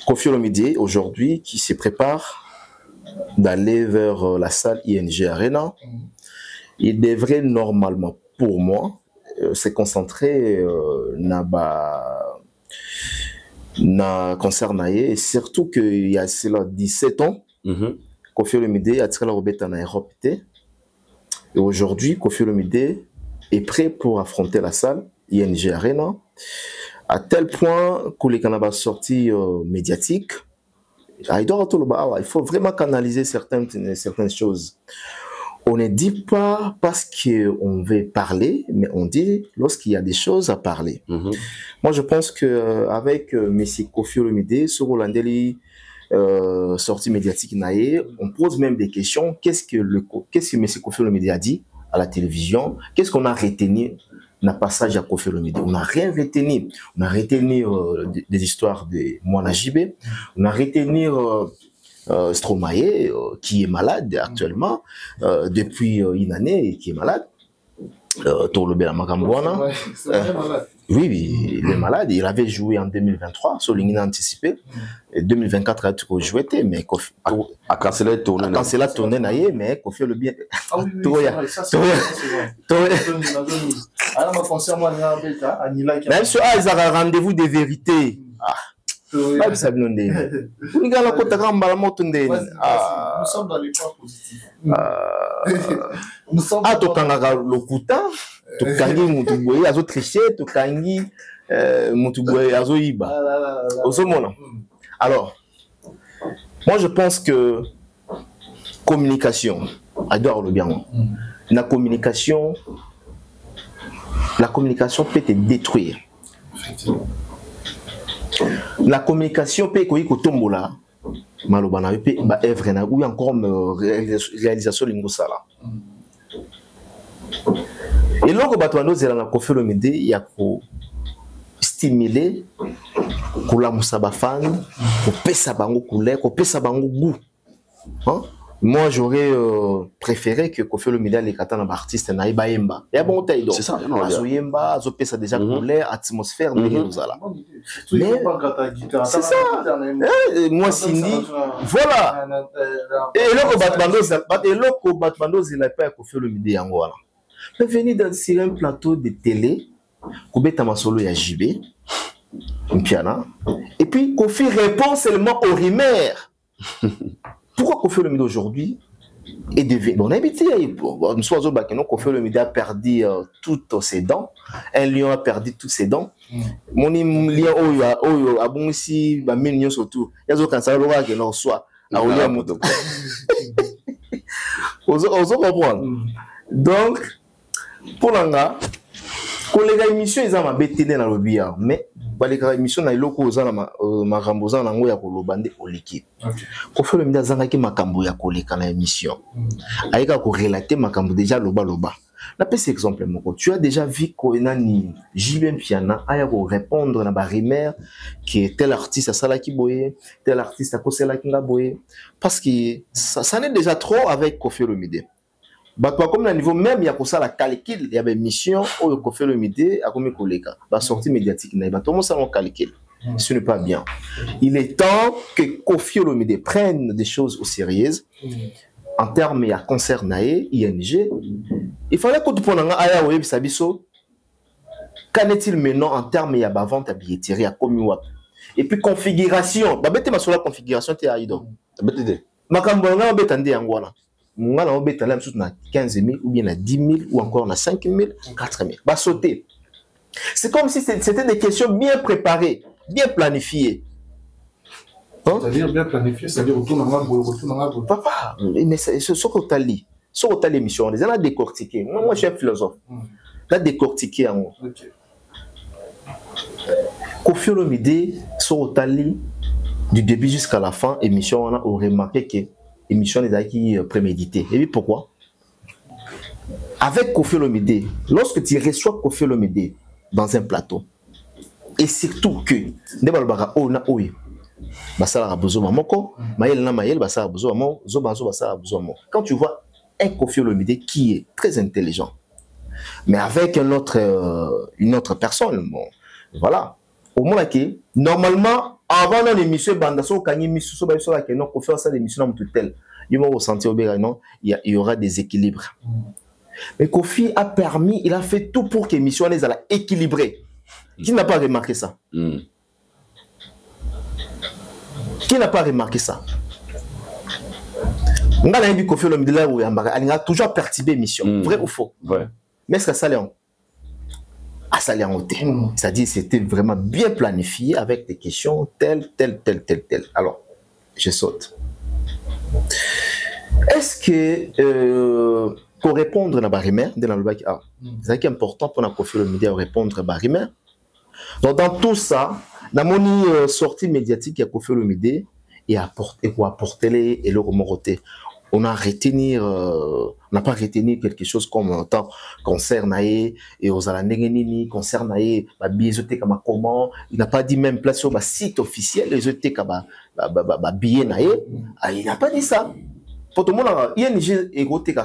Kofi Olomide aujourd'hui qui se prépare d'aller vers la salle ING Arena. Il devrait normalement, pour moi, se concentrer na concert naïe, et surtout qu'il y a cela 17 ans, Kofi Olomide a tiré la robette en Europe. Et aujourd'hui, Kofi Olomide est prêt pour affronter la salle ING Arena, à tel point que les Canabas sorties médiatiques, il faut vraiment canaliser certaines choses. On ne dit pas parce qu'on veut parler, mais on dit lorsqu'il y a des choses à parler. Moi, je pense qu'avec M. Kofi Olomide, sur Rolandeli, sortie médiatique naïe, on pose même des questions. Qu'est-ce que M. Kofi Olomide a dit à la télévision? Qu'est-ce qu'on a retenu dans le passage à Kofi Olomide? On n'a rien retenu. On a retenu des histoires de Moana Jibé. On a retenu... Stromae, qui est malade actuellement, depuis une année, qui est malade. Torlobela Makambouana. Oui, il est malade. Il avait joué en 2023, sur l'Union anticipée. Et 2024, il a tout joué, mais Kofi a cancellé la tournée, mais Kofi le bien. Ah oui, c'est vrai. Même sur ils ont un rendez-vous de vérité. babisa bino ndeni unikala kotaka mbala moto ndeni Nous sommes dans les points positifs. Nous sommes tokangaka lokuta tokangi mutu boye azotriche tokangi mutu boye azoyiba ozomona. Alors moi je pense que communication adore le bien. La communication peut te détruire. La communication peut être kotombola malobana peut ba œuvre na ou encore réalisation lingosala. Et loko batwando zela na kofelo mede ya ko stimuler kula musaba fan ko pesa bango couleur ko pesa bango goût. Hein? Moi, j'aurais préféré que Kofi Olomide les katana artiste na ibaemba. Ya bon taille donc. C'est ça. Azoyemba, azopesa déjà couleur, atmosphère de Yeruzala. Mais c'est ça. Moi Cindy, voilà. Et loko batbando zela pas Kofi Olomide yango wana. Mais venir sur un plateau de télé, kobeta masolo ya JB, piana, et puis Kofi répond seulement aux rumeurs. Pourquoi Kofi Olomide aujourd'hui est devenu... On a habité, Kofi Olomide a perdu toutes ses dents. Un lion a perdu toutes ses dents. Mon lion, a bon ici, mignon surtout. Il y a un salon qui est soit. Donc, pour l'anga, quand les émissions, ils ont ma bête dans le billard, mais les émissions, ils ont ma rambosa na ngoya kolobande oliki. Kofi Olomide zanga ki makambo ya koleka na émission. Aika ko relater makambo déjà loba. Na pese exemple moko. Tu as déjà vu ko enani JB Piana aya ko répondre na ba rumeur que tel artiste a sala ki boye, tel artiste a kosela ki nga boye parce que ça n'est déjà trop avec Kofi Olomide. Batwa comme na niveau même ya kosala calcul ya ba mission o Kofi Olomide a komi koleka ba sortie médiatique na ba tomo salon calcul. Ce n'est pas bien. Il est temps que Kofi Olomide prenne des choses au sérieux en termes ya concert nae ING. Il fallait que tu prennes aya web sabiso. Qu'en est-il maintenant en termes ya ba vente à billetterie à komi wap. Et puis configuration, ba bete ma sur la configuration te aido. Bete makambo nga betande yangwana. Moi, on va mettre na 15 000 ou bien à 10 000 ou encore na 5 000, 4 000. Va sauter. C'est comme si c'était des questions bien préparées, bien planifiées. Hein? C'est-à-dire bien planifié, c'est-à-dire retour dans la papa, mais c'est ce que tu as dit. Ce que tu as l'émission, on a décortiqué. Moi, je suis un philosophe. On a décortiqué en moi. Kofi Olomide, ce que tu as dit, du début jusqu'à la fin, émission, on a remarqué que émission des acquis préméditée. Et puis pourquoi? Avec Kofi Olomide, lorsque tu reçois Kofi Olomide dans un plateau, et surtout que quand tu vois un Kofi Olomide qui est très intelligent, mais avec une autre personne, bon, voilà. Au moins que normalement avant l'émission bandaso kanyi miso ba so la que non Kofi ça l'émission na mututel il m'a ressenti au béga non il y aura des équilibres. Mais Kofi a permis, il a fait tout pour que l'émission les a équilibrée. Qui n'a pas remarqué ça? Qui n'a pas remarqué ça? On a vu Kofi Olomide là où il a toujours perturbé l'émission, vrai ou faux? Ouais. Mais est-ce que ça l'est à Saliangoté. C'est-à-dire c'était vraiment bien planifié avec des questions telles. Alors, je saute. Est-ce que pour répondre à la barrière, c'est important pour la Kofi Olomide à répondre à la barrière. Donc dans tout ça, dans mon sortie médiatique à Kofi Olomide et pour apporter les Moroté. On a retenu, on n'a pas retenu quelque chose comme un temps concert naé et aux alandengenini concert naé ba biaisoté comme comment il n'a pas dit même place sur le site officiel les autres comme ba billet naé il n'a pas dit ça pour tout le monde ING écoteka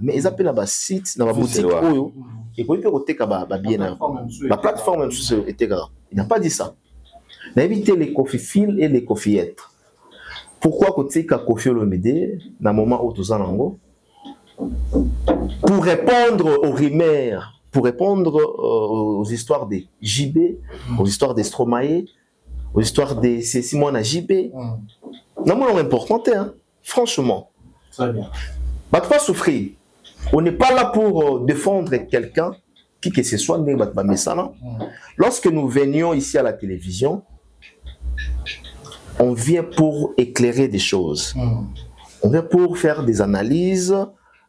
mais ils appellent ba site dans la boutique oyo et quoi écoteka ba billet na la plateforme même sur eteka il n'a pas dit ça. Il a évité les coffee-fil et les coffee-ettes. Pourquoi côté Kofi Olomide dans moment où tout pour répondre aux rumeurs, pour répondre aux histoires des JB, aux histoires des Stromae, aux histoires de Simon à JB. Non, mais important, hein, franchement. Très bien. Bah, pas souffrir. On n'est pas là pour défendre quelqu'un qui que ce soit. Lorsque nous venions ici à la télévision, on vient pour éclairer des choses. On vient pour faire des analyses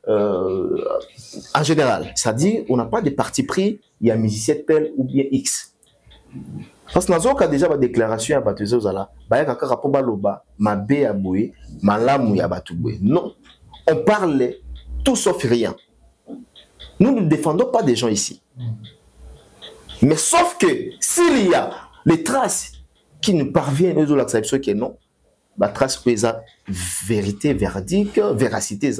en général. C'est-à-dire, on n'a pas de parti pris, il y a un musicien tel ou bien X. Parce que nous avons déjà une déclaration à Batouze Ozala, non, on parlait tout sauf rien. Nous ne défendons pas des gens ici. Mais sauf que s'il y a les traces qui nous parviennent aux acceptions que non, la trace que la vérité, verdict, véracité,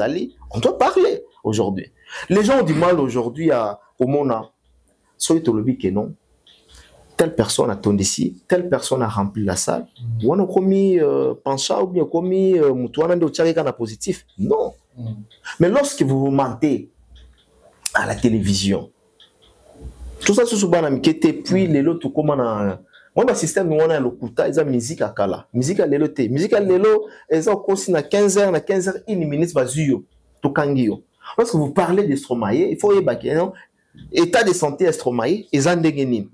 on doit parler aujourd'hui. Les gens ont du mal aujourd'hui à au monde à soit que non. Telle personne a tourné ici, telle personne a rempli la salle. Ou on a commis pencha ou bien commis mutuana de tcharika positif. Non. Mais lorsque vous vous mentez à la télévision, tout ça se souvent à m'inquiéter, puis les autres comment moi le système on a le kuta ils ont musique à kala, musique à l'éloté, musique à l'élo, ils ont consigné à 15h, à 15h, 1 minute vasio, tout kangio. Lorsque vous parlez de Stromae, il faut évacuer, non? État de santé Stromae, ils ont des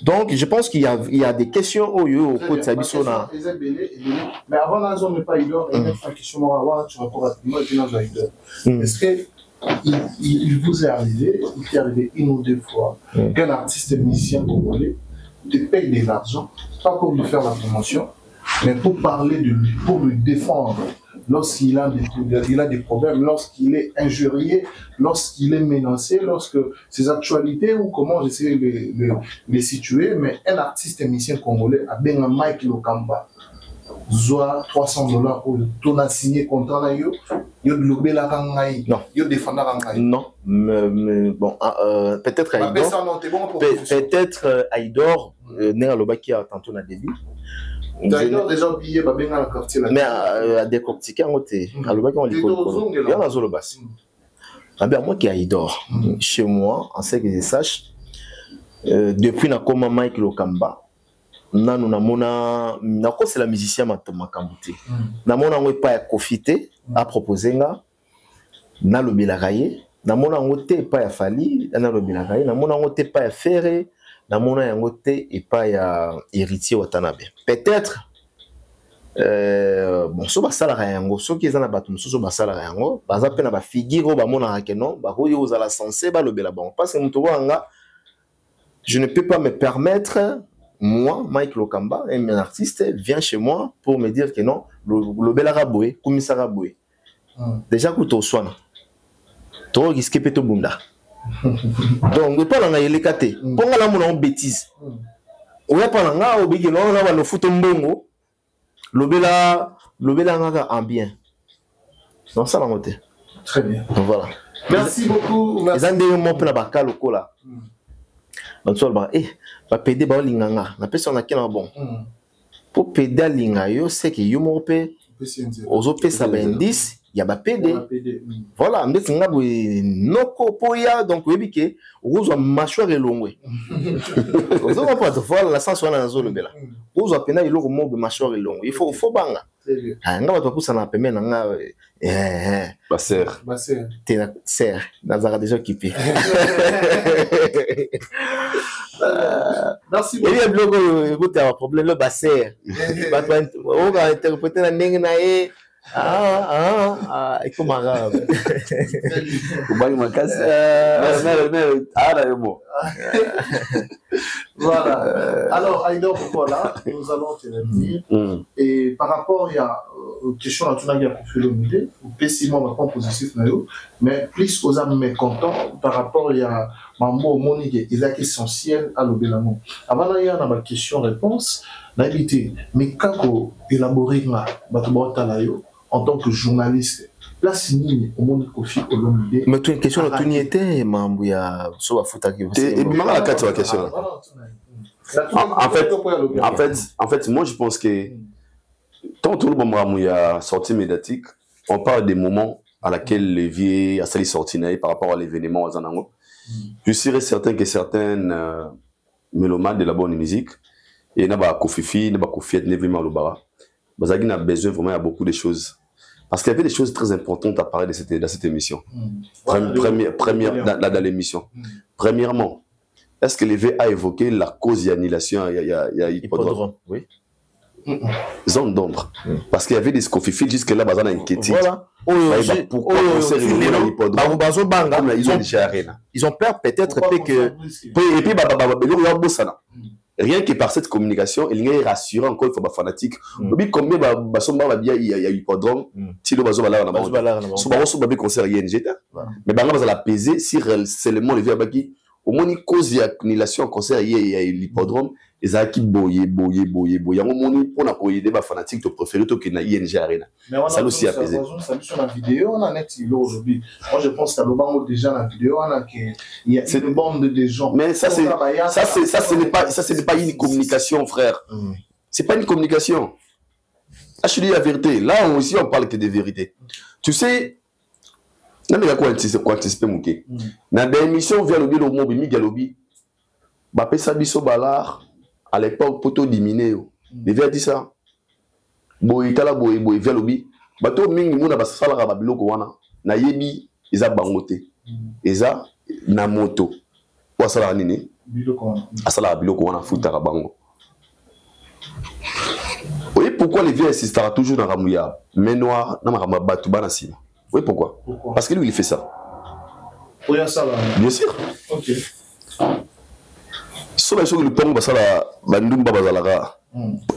donc, je pense qu'il y a des questions au côté de Sabisona. Mais avant la zone n'est pas idole, il y a une question tu réponds rapidement et puis dans la idole. Est-ce qu'il vous est arrivé, il est arrivé une ou deux fois, qu'un artiste musicien congolais te paye de l'argent, pas pour lui faire la promotion, mais pour parler de lui, pour le défendre lorsqu'il a des problèmes, lorsqu'il est injurié, lorsqu'il est menacé, lorsque ses actualités ou comment j'essaie de les situer, mais un artiste musicien congolais a bien un Mike Lokamba, soit $300 pour ton a signé contrat yo de lobé la rangaï, yo défendre rangaï. Non, mais bon, peut-être Aïdor, né à Lobaki a tantôt na début. D'ailleurs, déjà oublié, bah bien dans le quartier là. Mais à décortiquer en côté, à Lobaki on l'écoute. Il y a la zone basse. Ah ben moi qui Aïdor, chez moi, en ce que je sache, depuis na koma Mike Lokamba. Nanu namona nako c'est la musicien makambuti namona ngwe pa ya kofite a proposer nga na lobela gaye namona ngote pa ya fali na lobela gaye namona ngote pa ya ferre namona ngote et pa ya héritier watanabe peut-être bon so basala yango so ki ezana batu so basala yango baza pe na ba figure ba mona hakeno ba koyo ozala censé ba lobela bon parce que muto wanga je ne peux pas me permettre. Moi, Mike Lokamba, un artiste, vient chez moi pour me dire que non, le bel araboué, commissaire araboué. Déjà, quand tu es soin, tu risques de te bunda. Donc, ne pas l'en aller caté. Pour la mon bêtise. On va pas l'en oublier, on va le foutre mbongo. Le bel en bien. Donc, ça, la montée. Très bien. Donc, voilà. Merci beaucoup. Les Andéens m'ont pris la barca le là. Donc, tu vas ba pédé ba linganga na personne na kena bon pour pédé linga yo c'est que yo mo pe ozo pesa ba indice ya ba pédé voilà ndeti nga bo noko poya donc webi ke ozo mâchoire elongwe ozo pas de voir la sens wana nazo lobela ozo pena iloko mo be mâchoire elongwe il faut banga nga ba poussa na pemé na nga ba serre t'es na serre nazara déjà occupé. Merci beaucoup. Il y a un problème, le bassin. On va interpréter la langue. Et comment arabe. Voilà. Alors, Aïdor, voilà, nous allons te revenir. Et par rapport aux questions à tout le monde qui a l'idée, ou pessimisme positif, mais plus aux âmes mécontents par rapport à Mambo Monique, il est essentiel à l'obélamon. Avant d'aller à ma question-réponse, l'habité, mais quand élaborer en tant que journaliste, là, c'est au monde Kofi Olomide. Mais tu as une question, tu n'y étais, Mambo, il y a soit fouta qui et maman la question. En fait, moi je pense que tant tout le monde il y a sortie médiatique, on parle des moments à laquelle les vieilles a sorti par rapport à l'événement à Zanango. Je serais certain que certaines mélomane de la bonne musique. Et n'a pas Kofifi, n'a pas Kofiet, n'a pas Malobara. Bazagi a besoin vraiment, il y a beaucoup de choses. Parce qu'il y avait des choses très importantes à parler de cette émission. Dans l'émission. Premièrement, est-ce que l'EV a évoqué la cause d'annulation? Il y a hippodrome. Oui. Zone d'ombre. Parce qu'il y avait des Kofifi jusque-là, bazana inquiétude. Voilà. Ils ont peur peut-être que... Et puis, rien que par cette communication, il est rassurant encore une fois les fanatiques. Combien il y a hippodrome, si le bazo balar na bango. So bazo babi concert ING. Mais banga baza la peser si seulement le vieux baki au moins une cause d'annulation concert il y a l'hippodrome et ça qui boye. Yango moni pour na koyede ba fanatique to préféré to que na ING Arena. Ça aussi a pesé. Sur la vidéo, on a net aujourd'hui. Moi je pense que le bango déjà la vidéo on a qu'il y a une bande de gens. Mais ça ce n'est pas une communication frère. C'est pas une communication. Ah, je te dis la vérité. Là aussi on parle que de vérité. Tu sais non mais quoi anticiper mouké. Dans des émissions via le bio mo bi galobi. Ba pesa biso balar à l'époque poto diminué. Il avait dit ça. Boy tala boy via lobby. Bato mingi muna basala ka babiloko wana. Na yebi eza bangote. Eza na moto. Kwa sala nini? Biloko wana. Asala biloko wana futa ka bango. Oui, pourquoi les vieux insistera toujours dans Ramouya? Mais noir, na marama batu bana sima. Oui, pourquoi? Parce que lui il fait ça. Oui, ça là. Bien sûr. OK. So la chose le pongo basala bandumba bazalaka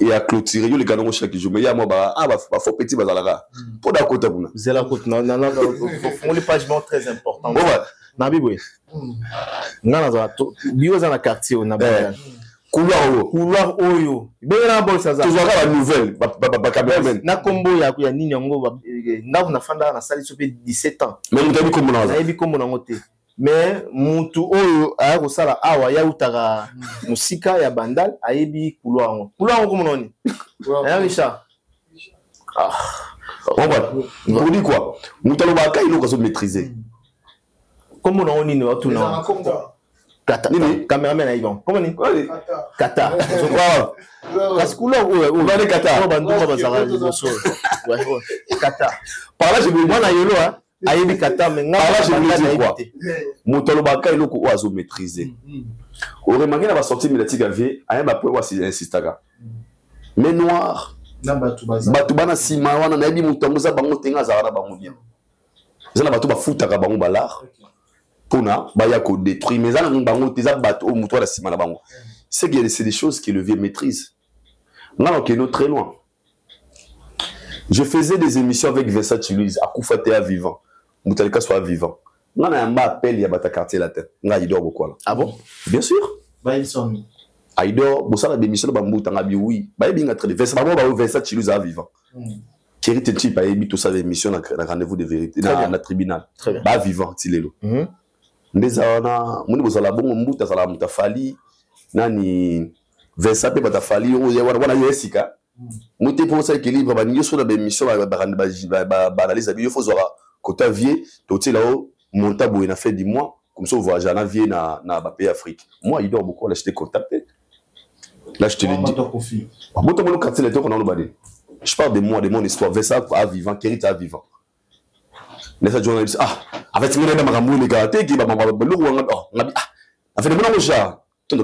et à clôturer le canon chaque jour mais ya moi ba faut petit bazalaka pour da côté kuna zela côté non on les pages très important na biboy ngana za bio za na quartier na ba couloir oyo bena bon ça za toujours la nouvelle ba cameraman na kombo ya nini ngo na fanda na sali sope 17 ans mais mutabi kombo na bi kombo na ngote mais mutu oyo aya kosala awa ya utaka musika ya bandal ayebi couloir comme noni ya Richard pour dire quoi mutalo ba ka ilo ko maîtriser comme on nini watu na kata nini cameraman ayiban comme ni kata je crois parce que couloir on va les kata banduma bazara liboso kata par là je me moi na yelo ayebi kata menga quoi mutalo ba ka ilo ko azo maîtriser au remarquer na ba sortie médiatique avier aya ba po wasi insistaka mais noir na batu bana sima wana na yebi mutambuza bango tenga za wana bango bien zana batu ba futaka bango balar pona ba ya ko détruire mais zana bango teza batu au muto la sima na bango c'est des choses que le vieux maîtrise là on est très loin. Je faisais des émissions avec Vincent Chiluiz à Koufatea vivant Moutalika soit vivant on a un appel ya bata quartier la tête nga idor beaucoup là. Ah bon? Bien sûr ba ils sont Aïdor, bosala d'émission ba mbuta ngabi oui. Ba yebi nga très Vincent Chiluiz à vivant. Thierry Tenchi ba yebi tout ça d'émission na rendez-vous de vérité na tribunal. Ba vivant tilelo. Ndeza wana muni bosala bongo mbuta sala mutafali nani Vincent pe batafali wana yesika. Muté pour ça équilibre ba nyo sur la émission ba analyse abi yo faut zora kota vie to là-haut monta bo na fait 10 mois comme ça on voit Jana vie na pays Afrique. Moi il dort beaucoup là je t'ai contacté. Là, je te le dis. Je parle de moi, de mon histoire. Versa à vivant, Kérit à vivant. Les journalistes, avec ce que je les gars, qui va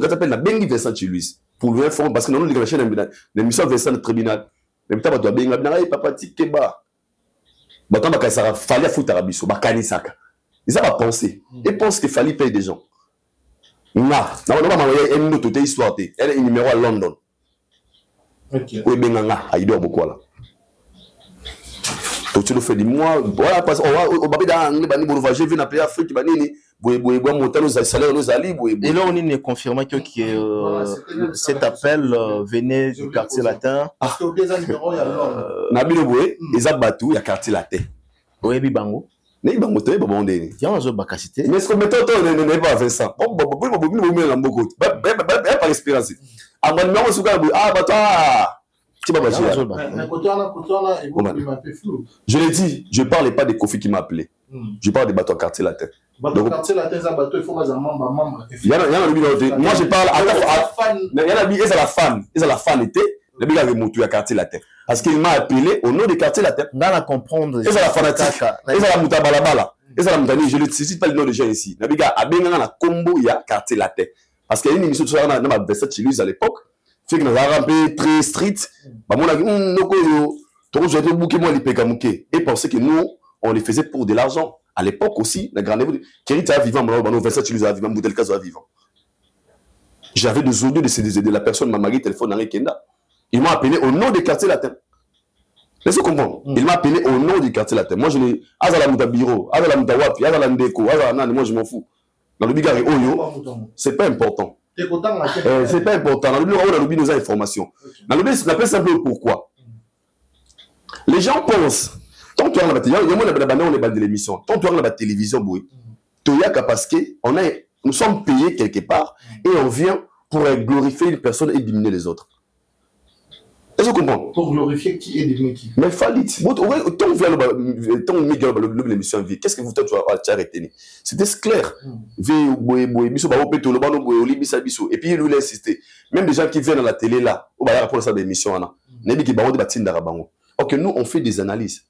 m'appelle la Bengi Vincent Chiluiz. Pour lui informer, parce que nous, les chaînes, l'émission Vincent le tribunal. Même temps, tu as bien papa Tikeba. Maintenant, il fallait foutre à Bisso, Bakanisaka. Ils ont pensé. Ils pensent qu'il fallait payer des gens. Non, une autre histoire. Elle est numéro à London. Ok. Oui, bien, il dort beaucoup là. Donc, tu le fais du mois. Voilà, parce que j'ai vu dans le pays Afrique, et là, on est confirmé que cet appel venait du quartier latin. Parce que les numéros, il y a London. Nabilo Boué, ils ont battu, il y a quartier latin. Oui, Bibango. Mais il va monter, il va monter. Il y a un jeu de mais ce que maintenant, on n'est pas Vincent. On va pas espérance. Ah, bah, non, je l'ai dit, je ne parlais pas de Kofi qui m'a appelé. Je parle des bateaux quartier latin. Bateau quartier latin, ça bateau, il faut pas membre. Il y en a moi je parle il y en a ils sont la fan était le gars de moto à quartier latin parce qu'il m'a appelé au nom du quartier latin. Dans la comprendre. Ils sont la fanatique. Ils sont la muta balabala. Ils sont la mutani, je ne cite pas le nom des gens ici. Le gars a bien la combo il y a quartier latin parce qu'il y a une émission sur dans ma Versace chez lui à l'époque. Fait que nous avons un peu très strict. Bah mon avis donc je vais bouquer moi les pécamuké et penser que nous on les faisait pour de l'argent. À l'époque aussi, la grande époque, Kéry était vivant, Versace tu les as vivant, Boutelka soit vivant. J'avais des audios de la personne m'a marié téléphone dans Kenda. Il m'a appelé au nom du quartier latin. Laissez comprendre. Il m'a appelé au nom du quartier latin. Moi je l'ai Azala Mouta Biro, Azala Mouta Wapi, Azala Ndeko, Azala Nan, moi je m'en fous. Dans le bigari Oyo, c'est pas important. C'est pas important. Dans le bureau, on a nos informations. Dans le bureau, c'est un simple pourquoi. Les gens pensent, tant que tu as la de l'émission, tant que tu as la télévision, parce que nous sommes payés quelque part et on vient pour glorifier une personne et diminuer les autres. Est-ce que vous comprenez? Pour glorifier qui et diminuer qui? Mais Falit, tant que l'émission vie, qu'est-ce que vous avez arrêté? C'était clair. Et puis il nous a insisté. Même des gens qui viennent à la télé là, on va répondre à ça l'émission. Ok, nous on fait des analyses.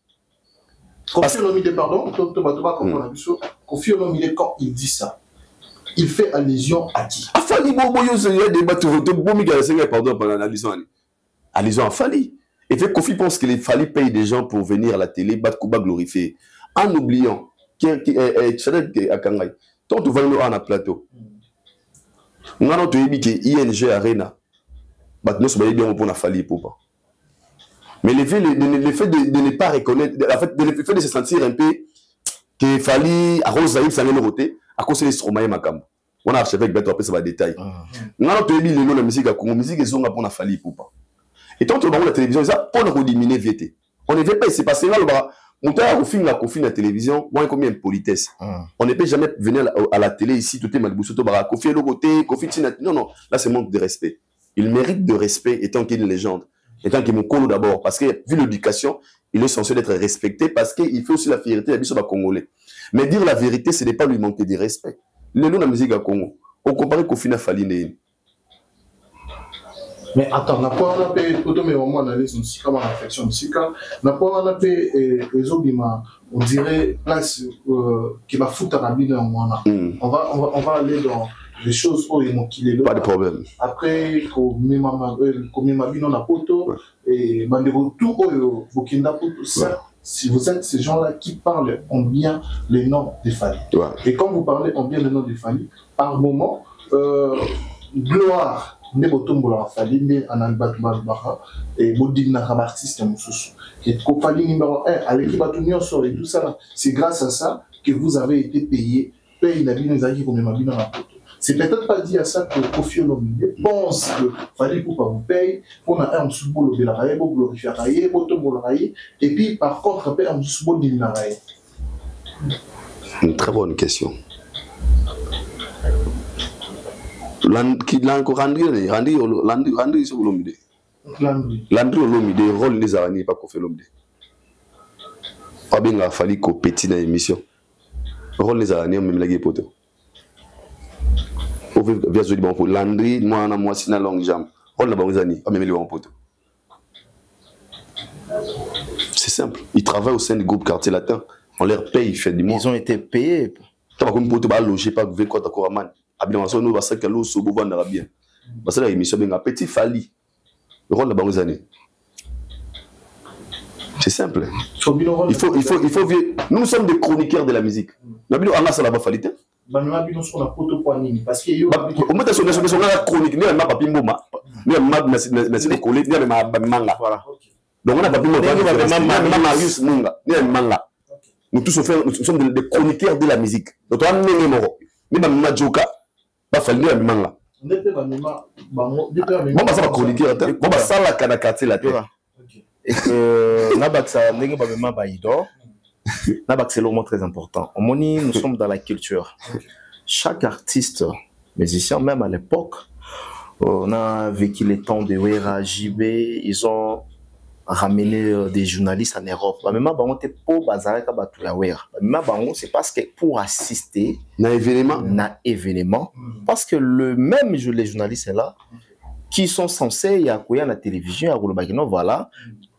Kofi Olomide, pardon, Kofi Olomide, quand il dit ça, il fait allusion à qui? À Fali, allusion à Fali. Et fait Kofi pense que les Fali payent des gens pour venir à la télé, battre Kuba glorifier. En oubliant qu'il y a Kangai. Tant que vous allez à plateau. Nous avons dit que ING Arena, nous sommes bien pour la Fali pour pas. Mais le fait de ne pas reconnaître, le fait de se sentir un peu qu'il fallait à Rosaïf s'en aller à cause des Stromae Makam. On a archevêque Beto après ça va détail. On a entendu le nom de la musique à Congo, musique ils ont pour la Fali pour pas. Et tant que la télévision, ça pour nous diminuer VT. On ne veut pas, c'est passé là le bras. Mon père au film la télévision, moi combien de politesse. On ne peut jamais venir à la télé ici, tout est Malboussoto Bara, Kofi le côté, Kofi Tina. Non, là c'est manque de respect. Il mérite de respect étant qu'il est une légende. Étant qu'il est mon colo d'abord, parce que vu l'éducation, il est censé être respecté parce qu'il fait aussi la fierté à Congolais. Mais dire la vérité, ce n'est pas lui manquer de respect. Le nom de la musique à Congo, on compare qu'au final Fali. Mais attends, on n'a pas analyse musique, comme réflexion musique, on n'a pas analysé on dirait place qui va foutre à la bille on va aller dans les choses où il est pas de problème. Après, comme Mimabino na poto et Bandero tout au Burkina Poto, ça, si vous êtes ces gens-là qui parlent en bien les noms des Fali. Et quand vous parlez en bien les noms des Fali, par moment, gloire. Ne botombola Fali ne analbat malbara et bodina comme artiste mususu et Fali numéro 1 à l'équipe Batunio sur et tout ça c'est grâce à ça que vous avez été payé paye la vie nous a dit comme Mabino na poto. C'est peut-être pas dit à ça que Kofi Olomide pense que Fali pour pas vous payer on a un sous-bolo de la raie pour glorifier la raie botombola raie et puis par contre après un sous-bolo de la raie. Une très bonne question. Landry Olomide. Landry Olomide, rôle des araignées, pas Kofi Olomide. Pas bien Fali ko petit dans l'émission. Rôle des araignées, même la guépoto. Au vers du bon pour Landry, moi c'est une longue jambe. Rôle la barizani, pas même le bon poteau. C'est simple. Ils travaillent au sein du groupe Quartier Latin. On leur paye, ils font du mois. Ils ont été payés. Tu vas comme poteau, bah loger, pas que quoi d'accord man. Abidjan nous va ça que l'eau se boit dans la bien. Parce que la émission bien petit Fali. Le rôle de la barizani. C'est simple. Il faut nous sommes des chroniqueurs de la musique. Mais on a ça là-bas Fali. Parce que on met sur la chronique, ni ma papi mboma, ni ma merci de coller, ni ma manga. Donc on a papi mboma, ni Marius Munga, ni manga. Nous tous nous sommes des chroniqueurs de la musique. Donc on a né moro. Ni ma joka, pas Fali ni manga. Bon bah ça va chroniqueur, bon bah ça la kanakati la terre. Et que Nabaksa n'est pas vraiment baïdor. Nabak c'est le mot très important. Au Moni, nous sommes dans la culture. Chaque artiste, musicien, même à l'époque, on a vécu les temps de Wera, JB, ils ont ramener des journalistes en Europe. Même bango te po bazareka batu ya wera. Même bango c'est parce que pour assister na événement parce que les journalistes là qui sont censés y accueillir la télévision à Golobakino voilà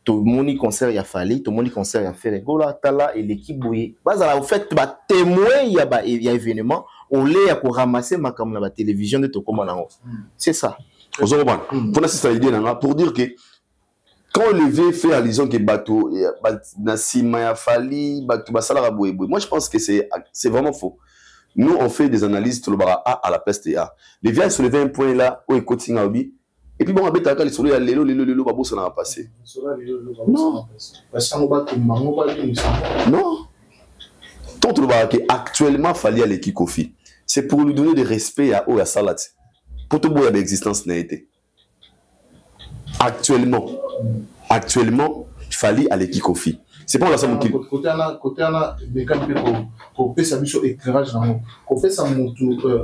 tout le monde concert y a fallu tout le monde concert y a fait Gola Tala et l'équipe boye bazala au fait ba témoin y a événement on les a pour ramasser ma comme la télévision de Tokoma nango c'est ça pour assister à l'idée pour dire que quand le V fait allusion que bateau na sima ya fali bateau basala boye moi je pense que c'est vraiment faux. Nous on fait des analyses tout le bara à la peste A les vieux soulever un point là où coaching a obi et puis bon abeta ka les soulever lelo babo ça n'a pas passé non non tant le bara que actuellement fali à l'équipe Kofi c'est pour lui donner du respect à Oya Salat pour tout boya d'existence n'a été actuellement il fallait aller qui Kofi c'est pas la somme qui côté ana mécanique pour faire ça sur éclairage dans qu'on fait ça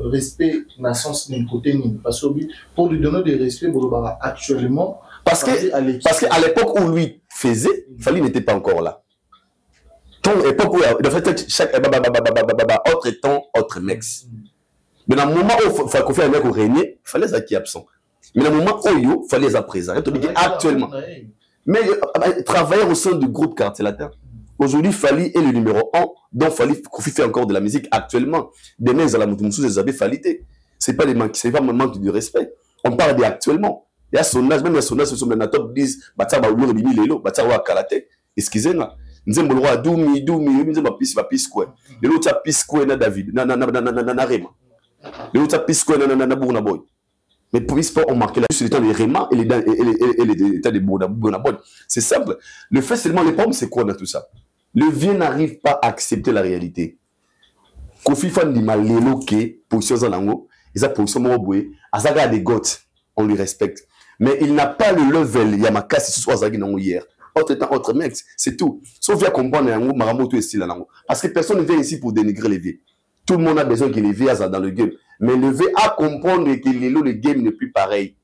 respect na sens d'un côté parce que pour lui donner des respect actuellement parce qu'à l'époque où lui faisait Fali n'était pas encore là ton époque où en fait chaque autre temps autre mec mais dans le moment où Kofi a mec au régner fallait ça qui est absent mais dans le moment où il fallait ça présent actuellement mais travailler au sein du groupe Quartier Latin aujourd'hui Fali est le numéro 1 donc Fali Kofi fait encore de la musique actuellement demain ils allaient nous des abbés Falité c'est pas un manque de respect on parle d'actuellement il y a son âge même il y a son âge sur le top 10 batsa ba uloro bimi lelo batsa wa kalate excusez-moi nzembo le roi doumi nzembo pis quoi le l'autre pis quoi na David na Rema le l'autre pis quoi na Bourna Boy mais pour l'histoire, on marquait sur les temps des Réma et les temps des Bonabon. C'est simple. Le fait seulement, les pommes, c'est quoi dans tout ça? Le vieux n'arrive pas à accepter la réalité. Kofi Fan dit mal l'éloqué, position Zalango, ils ont position Moroboué, Azaga a des gottes, on lui respecte. Mais il n'a pas le level, Yamaka, si ce soit Azagi Nango hier. Autre temps, autre mec, c'est tout. Sauf via comprendre Nango, Maramoto et style Nango. Parce que personne ne vient ici pour dénigrer les vieux. Tout le monde a besoin que les vieux aient dans le game. Mais le V à comprendre que le game n'est plus pareil.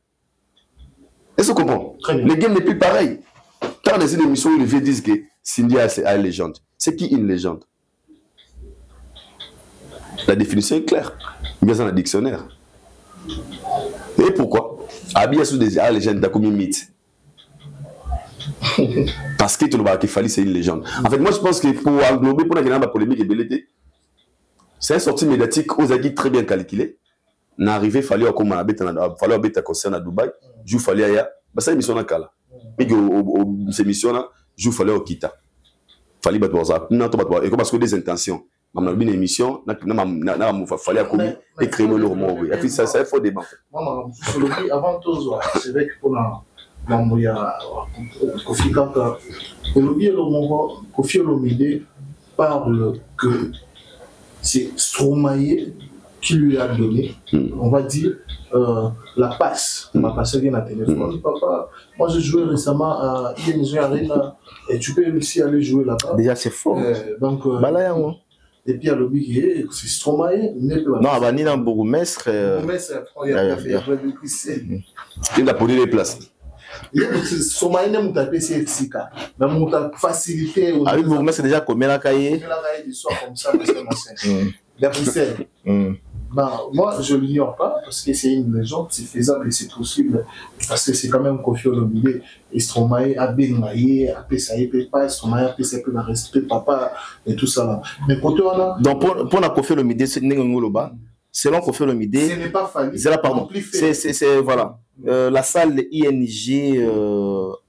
Est-ce que vous comprenez? Le game n'est plus pareil. Quand dans une émission où les vieux disent que Cindy a une légende, c'est qui une légende? La définition est claire. Bien dans le dictionnaire. Et pourquoi? Abia sous des légendes d'Akomi mythe. Parce que tout le monde qui fallait c'est une légende. En fait, moi je pense que pour englober, pour la polémique et belleté, c'est une sortie médiatique aux aguilles très bien calculée. N'arrivé, il fallait comme un concert à Dubaï. Il fallait aller. Ça émission na kala. Mais ces émissions là, il fallait au Kita. Il fallait battre WhatsApp. Non, et parce que des intentions. On a une émission, il fallait comme écrire le roman. Et puis ça il faut débat. Moi, avant tout, c'est vrai que pour la Kofi Kaka, Kofi Olomide parle que c'est Stromae qui lui a donné, on va dire, la passe. On m'a passé bien la téléphone. Papa, moi j'ai joué récemment à ING Arena et tu peux aussi aller jouer là-bas. Déjà c'est fort. Donc, et puis à l'objet, c'est Stromae. Non, à Vanille en Bourgmestre. Il a posé les places. Stromae n'a pas PC FCK. Mais on a facilité. Ah oui, Bourgmestre c'est déjà comme la cahier. Du soir comme ça, d'après moi, je ne l'ignore pas parce que c'est une légende, c'est faisable et c'est possible parce que c'est quand même Kofi Olomide et Stromae a Bengaye, a Pesaye, pas Stromae a Pesaye, la respect, papa et tout ça là. Mais quand on a. Donc pour la Kofi Olomide, c'est Ngoloba. Selon Kofi Olomide, ce n'est pas fallu. C'est là, pardon. C'est voilà. La salle ING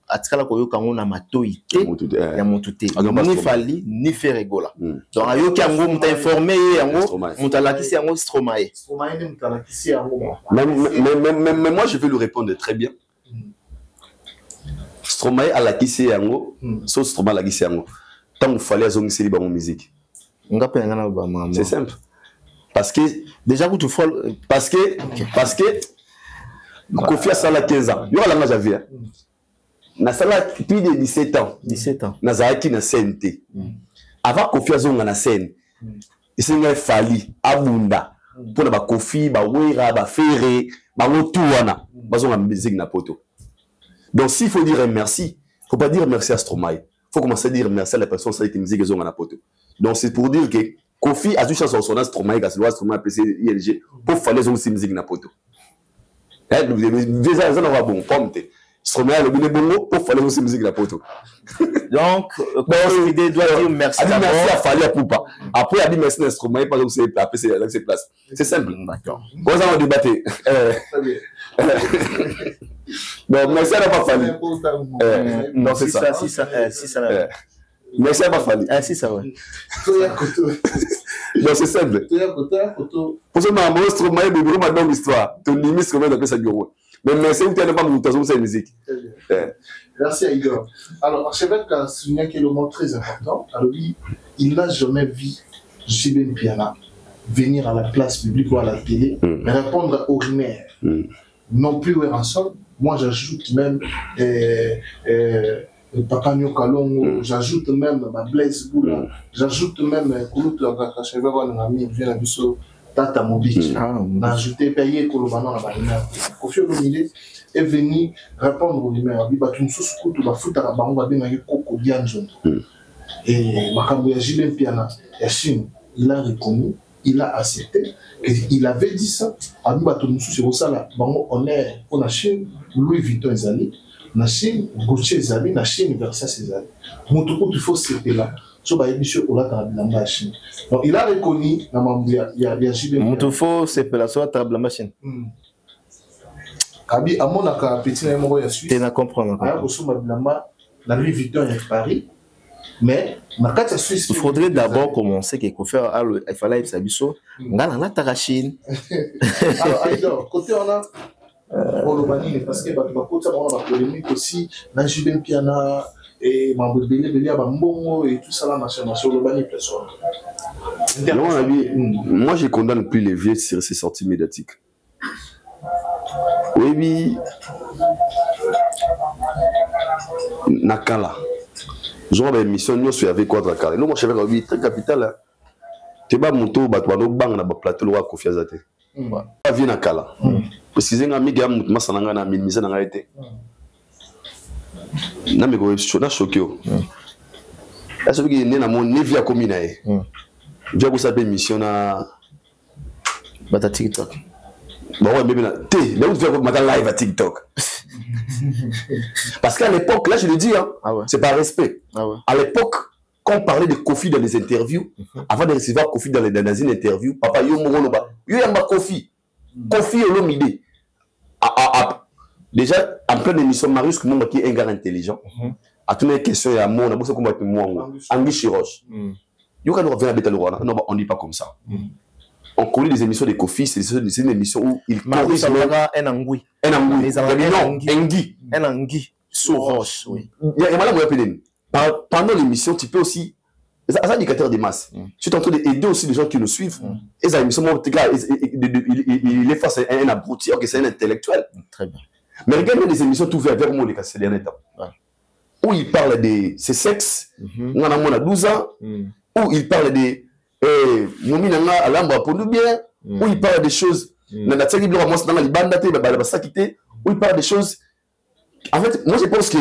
à Tkala Koyo Kango na Matoi ya Montute. Ni Fali ni Ferregola. Donc ayo Kango m'ta informé yango m'ta lakisi yango Stromae. Stromae ne m'ta lakisi yango. Mais moi je vais lui répondre très bien. Stromae a lakisi yango, so Stromae a lakisi yango. Tant il fallait azongisi li bango musique. Ngapa yangana ba mama. C'est simple. Parce que déjà vous tout folle parce que Kofi a sala 15 ans. Yo la Javier. Na sala plus de 17 ans. 17 ans. Na zaaki na CNT. Avant Kofi azonga na scène. Isenga Fali abunda. Pour ba Kofi ba wera ba Ferré ba motuwana bazonga musique na poto. Donc s'il faut dire un merci faut pas dire merci à Stromae. Faut commencer à dire merci à la personne qui musique ils ont en poto. Donc c'est pour dire que Kofi a dû chanter son Stromae quand c'est Stromae PC ILG pour faire les autres musique na poto. Déjà ça va bon pomme. Stromae le bon pour faire les autres musique na poto. Donc l'idée doit dire merci à Fali à Poupa. Après a dit merci à Stromae par exemple c'est après c'est place. C'est simple. D'accord. On va débattre. Non, merci à la pas fallu. Non, c'est ça. Si ça. Merci à la pas fallu. Ah, si ça, ouais. Non, c'est simple. Pour ce moment, je trouve que je vais dans l'histoire. Tu limites ce que je vais faire. Mais merci, vous n'avez pas de mutation sur la musique. Merci à Igor. Alors, Archevêque a souligné un élément très important. Alors, il n'a jamais vu J.B. Piana venir à la place publique ou à la télé, répondre aux rumeurs. Non plus Ransom. Moi, j'ajoute même Pakanyo Kalongo, j'ajoute même Blaise Boula, j'ajoute même Kouloutou Akakacheva Wanami, Vienabiso, Tata Mobich. J'ai ajouté Payé Kolobano à la bannière. Kofi Olomide est venu répondre aux rumeurs. Il va tout sous Koutou, va foutre à la banque, va bien Koko Dianjon. Et Makamouya J.B. Piana, Yachine, il a reconnu. Il a accepté. Et il avait dit ça. À nous, c'est pour ça là. On est pour la Chine, Louis Vuitton et Zali, la Chine, Gauthier et Zali, la Chine, Versace et Zali. Moutoukou, il faut c'était là. So, bah, monsieur, on l'a la Chine. Donc, il a reconnu, il y a J.B. Moutoukou, c'est pour la soirée, tu as la machine. Kabi, à mon accord, petit numéro, il y a suite. Tu as compris. La Louis Vuitton est Paris. Mais il faudrait d'abord commencer quelque chose. Il fallait que ça biso. Ngala na Tarachine. Alors, côté on a Olobani parce que côté on a la polémique aussi. Na J.B. Piana et Mambo Belé à Bambongo et tout ça là machin. Olobani personne. Moi je condamne plus les vieux sur ces sorties médiatiques. Oui. Nakala. Genre l'émission nous sur avec quoi Dakar. Nous moi je vais très capital. Tu vas monter ba to bang na ba plateau wa Kofi Azate. Pas vient na kala. Parce que zenga miga mutma sananga na minimiser na ngaite. Na me go choqué. Est-ce que il na mon nevia commune eh. Via ko sa émission na bata TikTok. Bon ouais mais là où tu fais ma live à TikTok. Parce qu'à l'époque, là je le dis, hein, c'est par respect. À l'époque, quand on parlait de Kofi dans les interviews, avant de recevoir Kofi dans une interview, papa yo mongoloba, yo yamba Kofi, Kofi Olomide. Déjà, en pleine émission, Marius, qui est un gars intelligent, à toutes les questions, il y a mon, on a besoin de combattre moi, Anguille Chiroche. Yo quand on revient à Betalorana, non, on ne dit pas comme ça. On connaît des émissions de Kofi, c'est une émission où il corrige un angui. Un angui. Un angui. Sous roche, oui. Il y a malade pendant l'émission, tu peux aussi. C'est un indicateur des masses. Tu es en train d'aider aussi les gens qui nous suivent. Et ça, l'émission, il est face à un abruti, ok, c'est un intellectuel. Très bien. Mais regarde les émissions tout fait vers moi, les ces derniers temps. Où il parle de ses sexes, on a 12 ans, où il parle de. Mominanga alamba pour nous bien, où il parle des choses. Dans la série, moi, c'est dans la bande, où il parle des choses. En fait, moi, je pense que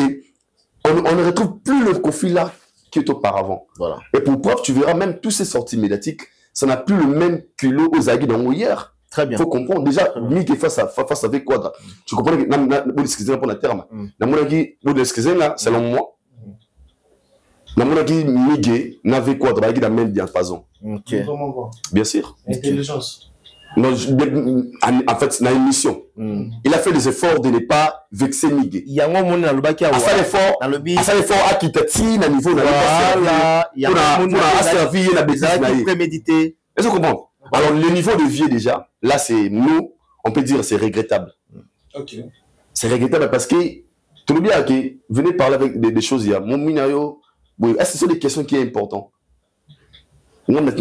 on ne retrouve plus le Kofi là qui est auparavant. Voilà. Et pour preuve, tu verras même toutes ces sorties médiatiques, ça n'a plus le même culot aux aguilles dans hier. Très bien. Il faut comprendre. Déjà, Mick est face avec Quadra. Tu comprends que excusez-moi pour le terme. Selon moi, Mick n'avait Quadra avec la même diapason. Ok. Bien sûr. Intelligence. Non, en fait, dans une mission. Il a fait des efforts de ne pas vexer Miguel. Il y a un moment dans le bac à faire l'effort à quitter à niveau de la servir la bêtise prémédité. Est-ce que vous comprenez? Alors, le niveau de vie déjà, là, c'est nous, on peut dire c'est regrettable. Ok. C'est regrettable parce que tout le bien que venez parler avec des choses, il y a mon minayo. Est-ce que ce sont des questions qui sont importantes? En fait,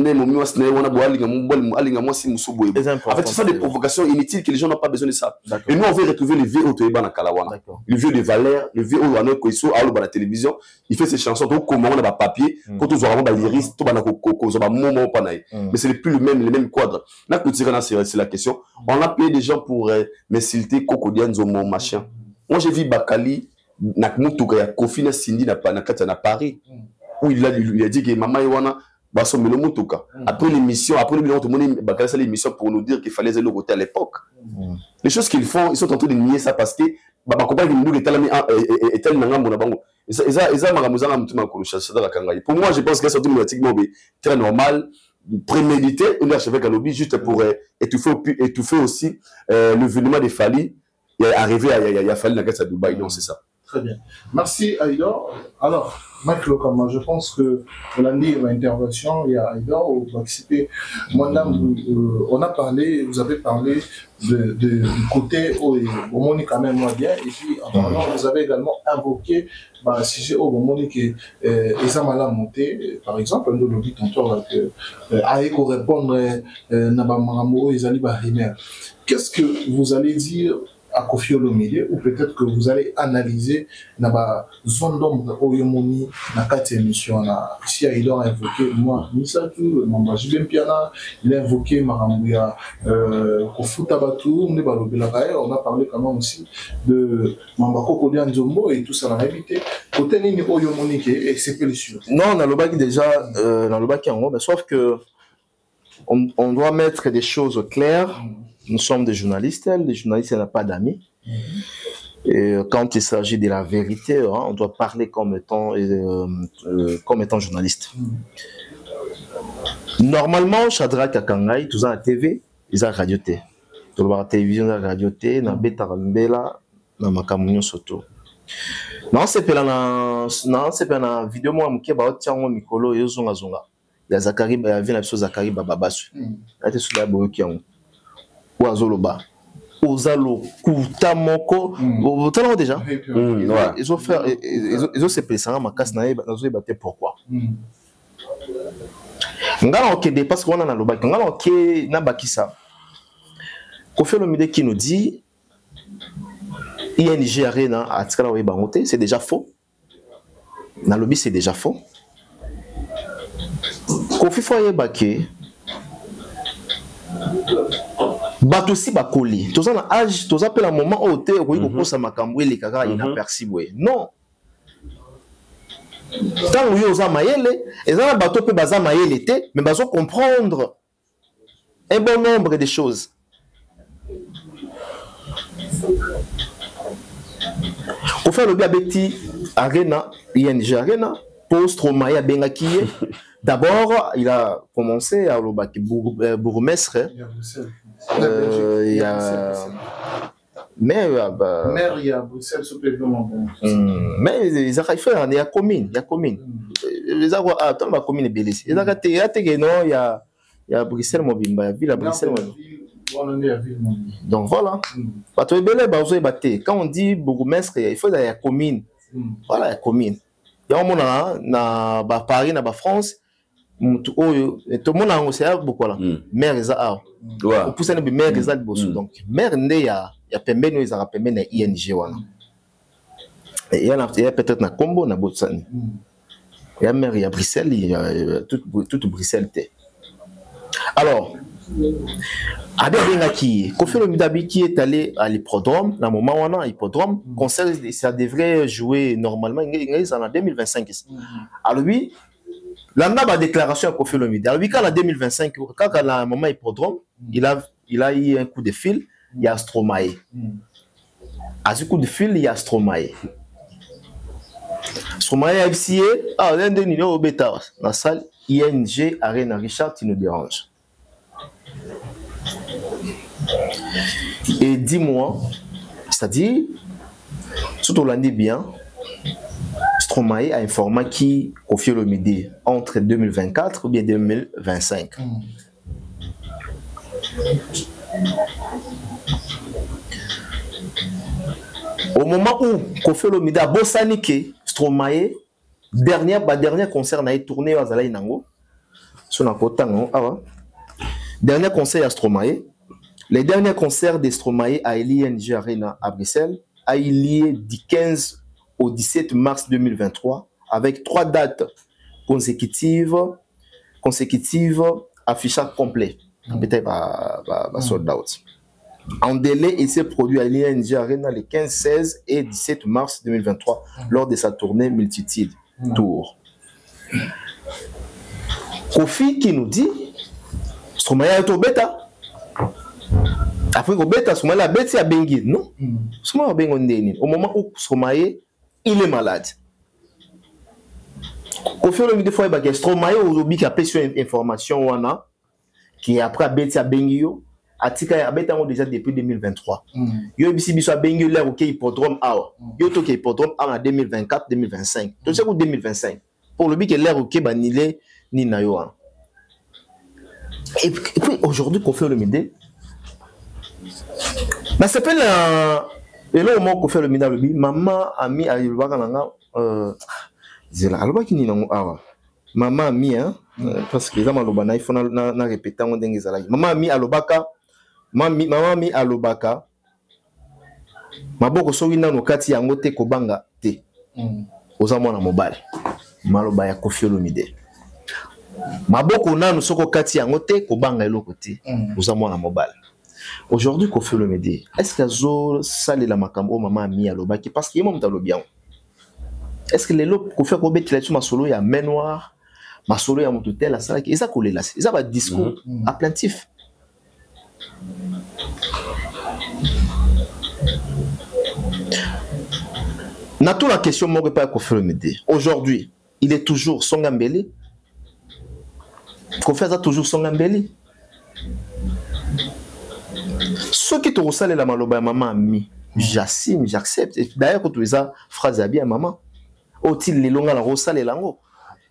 ce sont des provocations inutiles que les gens n'ont pas besoin de ça. Et nous, on veut retrouver le vieux Otoeba Kalawana. Le vieux de Valère, le vieux Oano Koiso, à la télévision. Il fait ses chansons, donc comment on a papier, quand on a des lyristes, tout mais c'est plus le même quadre. Là, c'est la question. On a payé des gens pour m'insulter, Cocodian, Zomo, machin. Moi, j'ai vu Bakali, Nakmutuka ya Kofi na Cindy na Kata na Paris. Où il a dit que maman Iwana va son Mutuka. Après l'émission, après l'émission pour nous dire qu'il fallait aller au côté à l'époque. Les choses qu'ils font, ils sont en train de nier ça parce que ma compagne nous est pour moi, je pense que c'est très normal, prémédité, un archevêque à lobby juste pour étouffer aussi le vénement des Fali et arriver à Fali à Dubaï. Non, c'est ça. Très bien. Merci Aïda. Alors, Mike Lokama, je pense que lundi, l'intervention, il y a Aïda au participé. Madame, on a parlé, vous avez parlé du côté où on est quand même moins bien. Et puis, vous avez également invoqué si j'ai au moment que les amala monté, par exemple, on nous dit tantôt que Aïko répondre Nabamaramoro et Zali Bahrimer. Qu'est-ce que vous allez dire à Kofi Olomide, ou peut-être que vous allez analyser la zone d'ombre au Yomoni, dans cette émission. Ici, il a invoqué moi, Misatu, Mambajibem Piana, il a invoqué Maramouya, Kofu Tabatu, on a parlé quand même aussi de Mambako Kodian Zombo et tout ça dans la réalité. Côté Nini au Yomoni, c'est peu sûr. Non, dans le bac déjà, dans le bac en haut, mais sauf que on doit mettre des choses claires. Nous sommes des journalistes n'ont pas d'amis. Et quand il s'agit de la vérité, on doit parler comme étant journaliste. Normalement, Shadrach Kakangai, tout ça à la TV, ils ont la radio T. Tout la télévision, la radio T, na beta rambela, na makamunyo soto. Non, c'est pas na vidéo moi mke ba otiango mikolo yozonga zonga. Ya Zakari ba vient la chose Zakari bababasu. Ate sula boyo kiango. Oazoloba, Ozalo, Koutamoko, vous avez déjà. Ils ont fait, ils ont se placé en macasse naïe, ils ont battu pourquoi. Ngala ok dépasse qu'on a dans le bac, ngala ok nabakisa. Kofi Olomide qui nous dit, ING Arena à Tikala Bangote, c'est déjà faux. Dans le lobby c'est déjà faux. Kofi Foye Baké. Batosi bakoli toza na âge toza pe la moment au te ko kosa makambo ele kaka inaperçu non tant yo za mayele ezana bato pe baza mayele te mais bazo comprendre un bon nombre de choses. Pour faire le biabeti Arena ING Arena post Romaya Bengaki. D'abord il a commencé à l'obaki bourgmestre. Il y a mais il y a Bruxelles mais ils ont fait il y a commune les avoir attends ma commune Bélis ils ont gâté non il y a Bruxelles Mobimba ville à Bruxelles donc voilà bato ebele bazo ebaté quand on dit bourgmestre il faut il y a commune voilà il y a commune il y a on na ba Paris na ba France tout le monde a aussi beaucoup là maire eza on pousse na maire eza liboso donc maire nde ya pembeni ils a pembeni na ING wana et il y a peut-être na Combo na Botsani il y a maire ya Bruxelles il y a toute Bruxelles té alors Ade Bengaki Kofi Olomide qui est allé à l'hippodrome dans moment wana hippodrome concert ça devrait jouer normalement en 2025 alors lui l'anda ba déclaration à Kofi Olomide. Alors, quand en 2025, quand à un moment hippodrome, il a eu un coup de fil, il y a Stromae. À ce coup de fil, il y a Stromae. Stromae a FCA, l'un des numéros bêta, dans la salle ING Arena Richard, tu nous déranges. Et dis-moi, c'est-à-dire, surtout l'année bien, Stromae a informé qui Kofi Olomide entre 2024 ou bien 2025. Au moment où Kofi Olomide a bossaniqué Stromae, dernier concert n'a été tourné à Zalaï Nango, sur la côte dernier concert à Stromae. Les derniers concerts de Stromae à l'ING Arena à Bruxelles a eu lieu du 15 au 17 mars 2023 avec 3 dates consécutives affichage complet. Peut-être sold out. En délai, il s'est produit à l'ING Arena les 15, 16 et 17 mars 2023 lors de sa tournée Multitude Tour. Kofi qui nous dit Stromae est au bêta. Après au bêta, Stromae a bêta à Bengi. Non, Stromae a Bengi. Au moment où Stromae il est malade. Kofi Olomide fois il y a Stromae aujourd'hui qui a pris sur information wana qui après a bêta à Bengi. Atika abeta déjà depuis 2023. Yo bisi biso a Bengi l'air OK hippodrome A. Yo to hippodrome A en 2024 2025. Donc c'est pour 2025. Pour le but que l'air OK banilé ni na yo. Et puis aujourd'hui qu'on fait le midi. Bah ça s'appelle et là au moment qu'on fait le midi le bi maman ami a yoruba kananga zela aloba kini na awa. Maman ami hein parce que ça maloba na il faut na répéter on ndenge zala. Maman ami alobaka Maman mi alobaka maboko soki nano kati yango te kobanga te oza mwana mobali maloba ya Koffi Olomide maboko nano soko kati yango te kobanga eloko te oza mwana mobali. Aujourd'hui Koffi Olomide est-ce que azo salela makambo maman mi alobaki parce que yemo mutalobi yango est-ce que lelo Koffi akobetela tu masolo ya main noire masolo ya mututel asalaki eza kolela eza ba discours applaintif. N'a-t-on la question mon pas Koffi Olomide. Aujourd'hui, il est toujours Songambeli. Koffi a toujours Songambeli. Ce qui te ressemble la maloba maman ami, j'assume, j'accepte. D'ailleurs quand tu as ça phrase à bien maman. Au-il les longs la resale lango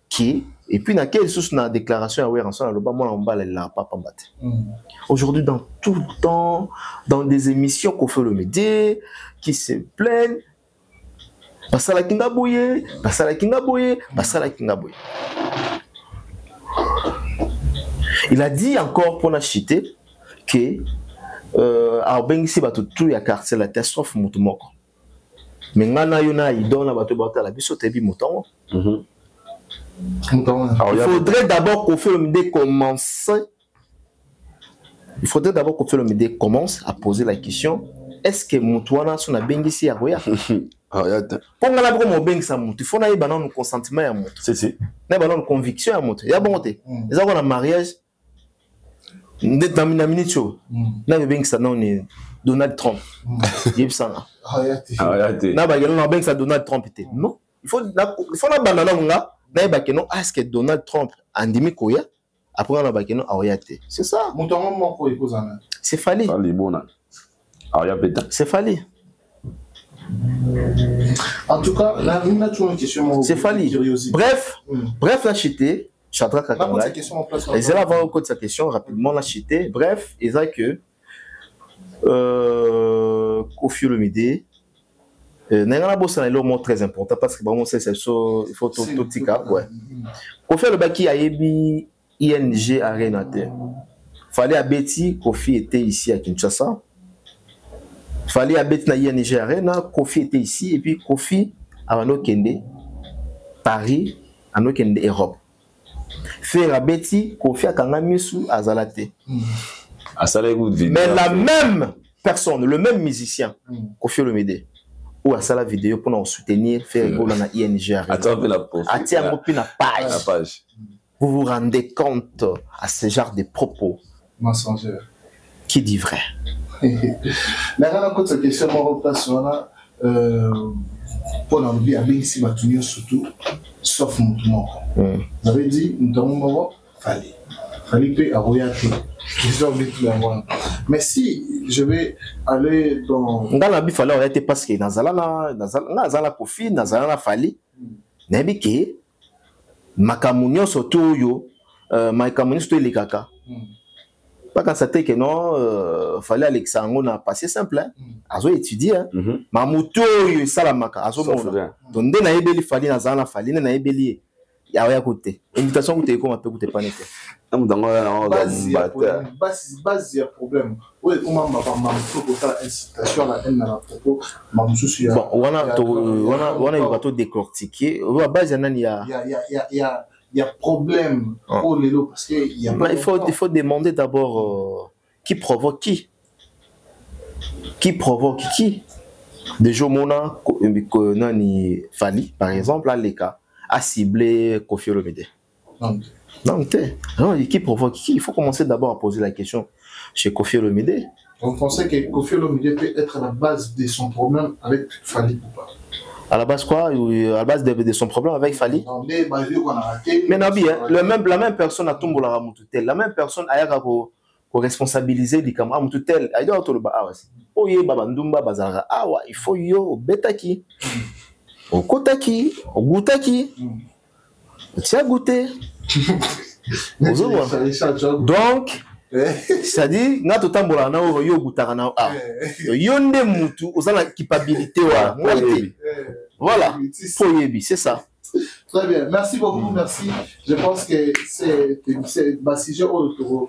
qui et puis dans quelle source na déclaration à Weranson le bas moi on bat la papa mbaté. Aujourd'hui dans tout le temps dans des émissions Koffi Olomide qui se plaignent basala kinga boye basala kinga boye basala kinga boye. Il a dit encore pour la chité que a bengisi bato tout ya quartier la catastrophe mutumoko. Mais ngana yona idona bato batala biso tebi mutongo. Il faudrait d'abord Koffi Olomide commence. Il faudrait d'abord Koffi Olomide commence à poser la question est-ce que Moutouana son a bengisi à Roya? Pour nga la bro mo bengisa mutu, il faut na yeba na consentement ya mutu. C'est. Na yeba na conviction ya mutu. Ya bon te. Eza ko na mariage. Ndet na minute show. Na bengisa na ni Donald Trump. Yebsana. Na ba yelo na bengisa Donald Trump te. Non. Il faut na banana nga. Est-ce que Donald Trump a dit Koya après on a bakeno aoyate c'est ça c'est Fali c'est Fali en tout cas là on a toujours une question c'est Fali bref la chité Shadrack Kakanga et c'est là avant de sa question rapidement la chité bref et ça que Koffi Olomide Nengana bossa est le très important parce que vraiment c'est il faut tout tika ouais. Koffi Olomide a yebi ING Arena te. Fallait à Betty Koffi était ici à Kinshasa. Fallait à Betty na ING Arena Koffi était ici et puis Koffi à Kende Paris à Kende Europe. Faire à Betty Koffi à Kangamisu à Zalate. Mais la même personne, le même musicien Koffi Olomide ou à ça la vidéo pour nous soutenir, faire rigoler dans ING. Attends, la page. Vous vous rendez compte à ce genre de propos mensongers. Qui dit vrai? Maintenant, quand cette question me replace, pour l'enlever à Bengi Batunio surtout, sauf Moutoumoko. Vous avez dit, Moutoumoko, fallait payer à Royauté. Mais si je vais aller dans. Dans la bif, alors, il parce que dans la Koffi, dans la Fali, Nebike, Makamunio surtout yo, Makamunio surtout les caca. Pas quand ça que non, fallait Alexandre n'a passé simple, hein. Azo étudier, hein. Mamuto yo salamaka, azo bon. Donc dès na ebeli Fali dans la Fali, na ebeli. Il y a côté. Invitation que tu es comme un peu que tu pas net. Base il y a problème. Oui, comment ma faut faire incitation à la haine à propos ma souci. Bon, on a tout décortiquer. Base il y a problème pour les lots parce que il y a il faut demander d'abord qui provoque qui. qui provoque qui? Déjà, Mona, Nani Fali, par exemple, à l'ECA, a ciblé Koffi Olomide. Non, qui provoque qui? Il faut commencer d'abord à poser la question chez Koffi Olomide. Vous pensez que Koffi Olomide peut être à la base de son problème avec Fali ou pas? À la base quoi? À la base de son problème avec Fali? Non, mais Nabi, la même personne a tombé la Moututel, la même personne a responsabiliser les camarades Moututel. Il faut yo betaki, au kotaki, au goutaki, tu as goûté. Donc, c'est-à-dire, na to tambola na o yo goutara na a. Yo nde mutu ozala capacité wa. Voilà, c'est ça. Très bien, merci beaucoup, merci. Je pense que c'est ma sujet au retour.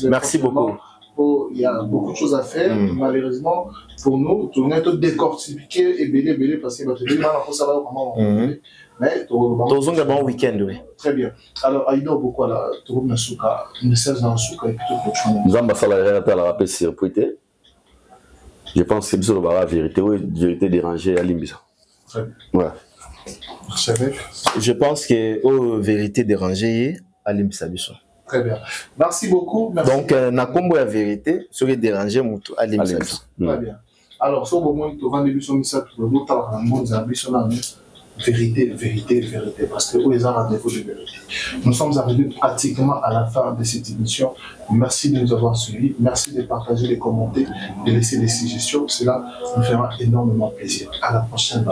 Merci beaucoup. Il y a beaucoup de choses à faire, malheureusement, pour nous. Tout le monde est décortiqué et belé parce que maintenant, ça va comment on fait. Mais tous un bon week-end, oui. Très bien. Alors, Aïdo, beaucoup là, tout le monde souka, message dans le souka et puis tout le monde. Nous avons fait la rappel sur Twitter. Je pense que c'est la vérité, oui, vérité dérangée à Limbisa. Très bien. Voilà. Je pense que la vérité dérangée à Limbisa. Très bien. Merci beaucoup. Merci. Donc, na combo la vérité, ce qui est dérangé à Limbisa. Très bien. Alors, ce moment, tu vas début sur Missa, tu vas dans le monde, vérité, vérité, vérité, parce que où les gens ont défaut de vérité. Nous sommes arrivés pratiquement à la fin de cette émission. Merci de nous avoir suivis, merci de partager, de commenter, de laisser des suggestions. Cela nous fera énormément plaisir. À la prochaine.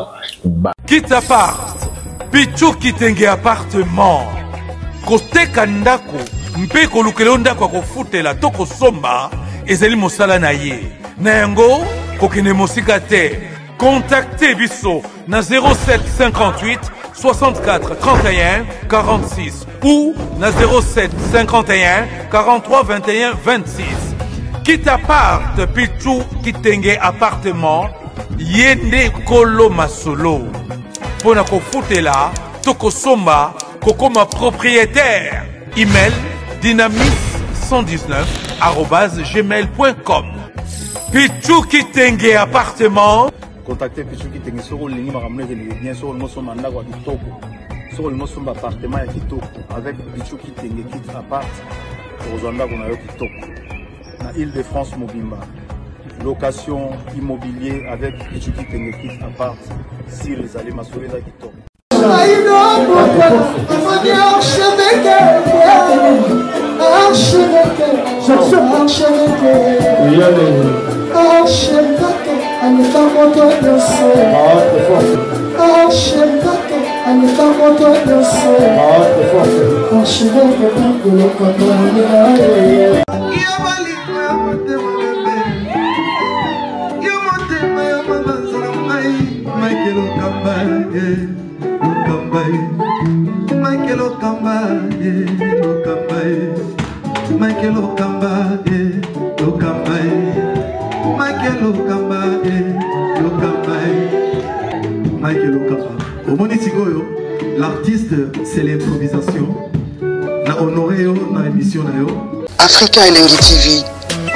Bye. Quitte appart, Pichu Kitenge appartement, Kote Kandako, Mpe Kolukelo ndako kofutela toko somba, ezeli mosala na ye. Na yango, kokene mosika te. Contactez Bisso na 07 58 64 31 46 ou na 07 51 43 21 26. Quitte appart, Pichu Kitenge appartement, Yende Kolo Masolo. Pona kofutela, toko somba, kokoma propriétaire. Email dynamis119@gmail.com. Pichu Kitenge appartement. Contactez Pichu Kitenge sur le ligne bien sûr le mot mandat wa kitoko. Sur le mot appartement ya kitoko avec Pichu Kitenge kit appart pour Rwanda qu'on a yo kitoko. Na Île-de-France Mobimba. Location immobilier avec Pichu Kitenge kit appart si les allez m'assurer la kitoko. L'artiste, c'est l'improvisation. La honoré dans l'émission. Africa Elengi TV,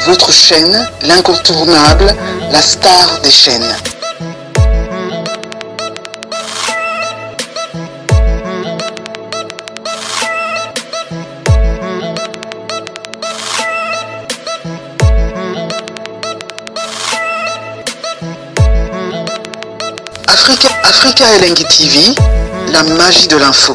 votre chaîne, l'incontournable, la star des chaînes. Africa Elengi TV, la magie de l'info.